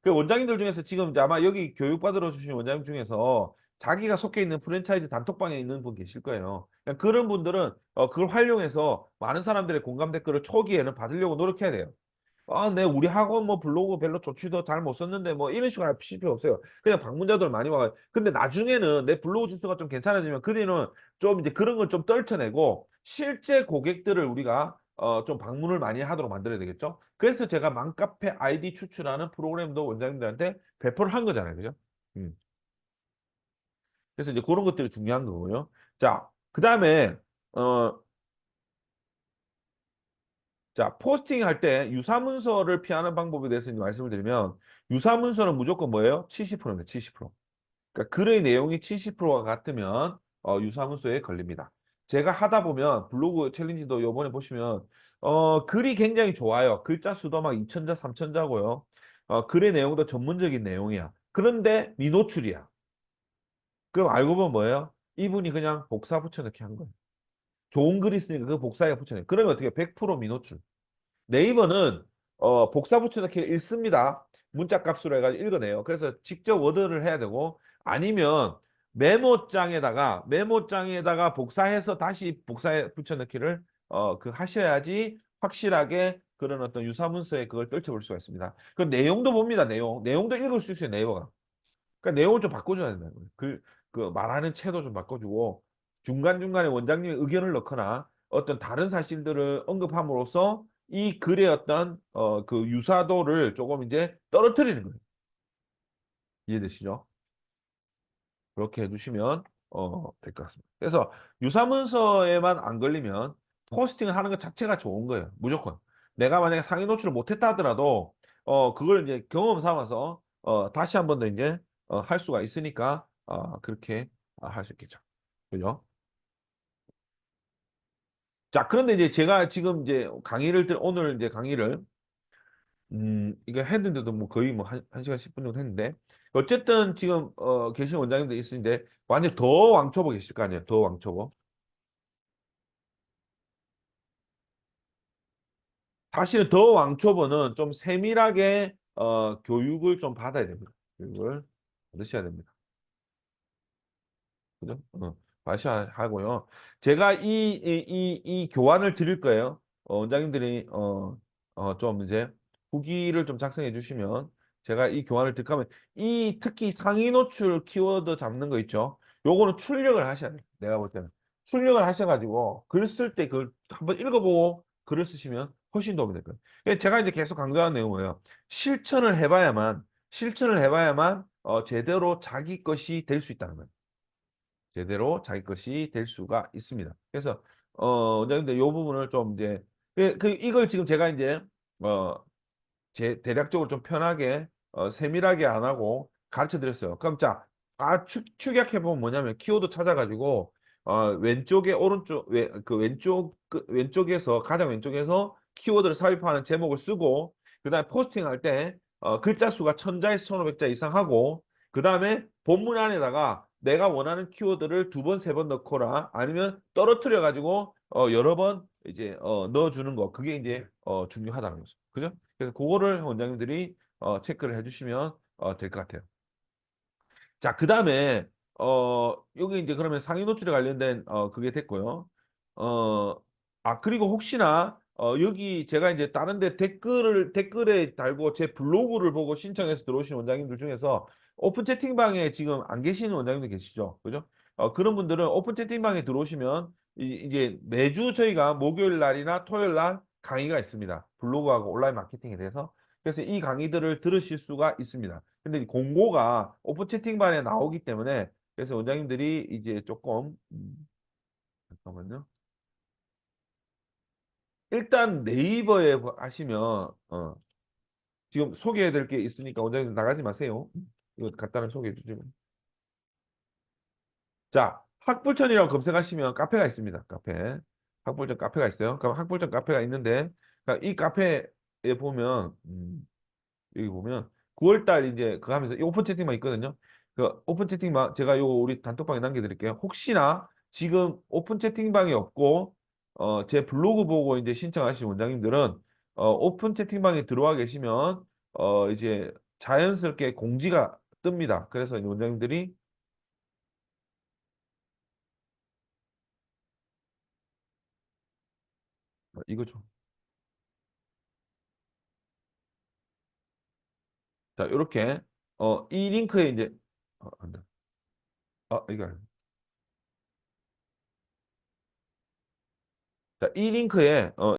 그 원장님들 중에서 지금 이제 아마 여기 교육받으러 주신 원장님 중에서 자기가 속해 있는 프랜차이즈 단톡방에 있는 분 계실 거예요. 그러니까 그런 분들은 그걸 활용해서 많은 사람들의 공감 댓글을 초기에는 받으려고 노력해야 돼요. 아, 네, 우리 학원 뭐 블로그 별로 좋지도 잘 못 썼는데 뭐 이런 식으로 하실 필요 없어요. 그냥 방문자들 많이 와요. 근데 나중에는 내 블로그 지수가 좀 괜찮아지면 그때는 좀 이제 그런 걸 좀 떨쳐내고 실제 고객들을 우리가 좀 방문을 많이 하도록 만들어야 되겠죠. 그래서 제가 맘카페 아이디 추출하는 프로그램도 원장님들한테 배포를 한 거잖아요. 그죠? 음. 그래서 이제 그런 것들이 중요한 거고요. 자, 그다음에 어, 자, 포스팅 할 때 유사문서를 피하는 방법에 대해서 이제 말씀을 드리면 유사문서는 무조건 뭐예요? 70%입니다. 70%. 그러니까 글의 내용이 70%가 같으면 유사문서에 걸립니다. 제가 하다 보면 블로그 챌린지도 요번에 보시면 글이 굉장히 좋아요. 글자 수도 막 2천자, 3천자고요. 글의 내용도 전문적인 내용이야. 그런데 미노출이야. 그럼 알고 보면 뭐예요? 이분이 그냥 복사 붙여넣기 한 거예요. 좋은 글이 있으니까 그 복사에 붙여넣기. 그러면 어떻게 100% 미노출. 네이버는 복사 붙여넣기를 읽습니다. 문자 값으로 해가지고 읽어내요. 그래서 직접 워드를 해야 되고 아니면 메모장에다가 복사해서 다시 복사해 붙여넣기를 그 하셔야지 확실하게 그런 어떤 유사문서에 그걸 떨쳐볼 수가 있습니다. 그 내용도 봅니다. 내용도 읽을 수 있어요. 네이버가. 그러니까 내용을 좀 바꿔줘야 된다는 거예요. 그 말하는 채도 좀 바꿔주고 중간중간에 원장님의 의견을 넣거나 어떤 다른 사실들을 언급함으로써 이 글의 어떤 그 유사도를 조금 이제 떨어뜨리는 거예요. 이해되시죠? 그렇게 해주시면 될 것 같습니다. 그래서 유사문서에만 안 걸리면 포스팅을 하는 것 자체가 좋은 거예요. 무조건. 내가 만약에 상위 노출을 못했다 하더라도 그걸 이제 경험 삼아서 다시 한 번 더 이제 할 수가 있으니까 그렇게 할 수 있겠죠. 그죠? 자, 그런데 이제 제가 지금 이제 오늘 이제 강의를 이거 했는데도 뭐 거의 뭐 한 시간 10분 정도 했는데 어쨌든 지금 계신 원장님도 있으신데 완전 더 왕초보 계실 거 아니에요. 더 왕초보. 사실은 더 왕초보는 좀 세밀하게 교육을 좀 받아야 됩니다. 교육을 받으셔야 됩니다. 그죠? 마셔야 하고요. 제가 이 교환을 드릴 거예요. 원장님들이 좀 이제 후기를 좀 작성해 주시면 제가 이 교환을 드릴 거면 이 특히 상위 노출 키워드 잡는 거 있죠. 요거는 출력을 하셔야 돼요. 내가 볼 때는. 출력을 하셔가지고 글 쓸 때 그걸 한번 읽어보고 글을 쓰시면 훨씬 도움이 될 거예요. 제가 이제 계속 강조하는 내용은 뭐예요? 실천을 해봐야만 제대로 자기 것이 될 수 있다는 거예요. 제대로 자기 것이 될 수가 있습니다. 그래서 원장님들 이 부분을 좀 이제 이걸 지금 제가 이제 어, 대략적으로 좀 편하게 세밀하게 안 하고 가르쳐 드렸어요. 그럼 자, 축약해 보면 뭐냐면 키워드 찾아가지고 왼쪽에 오른쪽 그 왼쪽에서 가장 왼쪽에서 키워드를 삽입하는 제목을 쓰고 그다음에 포스팅 할 때 글자 수가 1000자에서 1500자 이상 하고 그다음에 본문 안에다가 내가 원하는 키워드를 두 번, 세 번 넣거나 아니면 떨어뜨려 가지고 여러 번 이제 넣어주는 거 그게 이제 중요하다는 거죠. 그죠? 그래서 그거를 원장님들이 체크를 해주시면 될 것 같아요. 자, 그 다음에 여기 이제 그러면 상위 노출에 관련된 그게 됐고요. 어, 그리고 혹시나 여기 제가 이제 다른 데 댓글에 달고 제 블로그를 보고 신청해서 들어오신 원장님들 중에서 오픈 채팅방에 지금 안 계시는 원장님들 계시죠? 그죠? 그런 분들은 오픈 채팅방에 들어오시면 이제 매주 저희가 목요일 날이나 토요일 날 강의가 있습니다. 블로그하고 온라인 마케팅에 대해서. 그래서 이 강의들을 들으실 수가 있습니다. 근데 이 공고가 오픈 채팅방에 나오기 때문에 그래서 원장님들이 이제 조금 잠깐만요. 일단 네이버에 하시면 지금 소개해 드릴 게 있으니까 원장님 나가지 마세요. 이거 간단히 소개해 주시면. 자, 학불천이라고 검색하시면 카페가 있습니다. 카페. 학불천 카페가 있어요. 그럼 학불천 카페가 있는데 이 카페에 보면 여기 보면 9월 달 이제 그거 하면서 이 오픈 채팅방 있거든요. 그 오픈 채팅방 제가 요 우리 단톡방에 남겨드릴게요. 혹시나 지금 오픈 채팅방이 없고 제 블로그 보고 이제 신청하신 원장님들은 오픈 채팅방에 들어와 계시면 이제 자연스럽게 공지가 뜹니다. 그래서 이 원장님들이 이거 좀 자, 이렇게 이 링크에 이제 안 돼. 이거 자, 이 링크에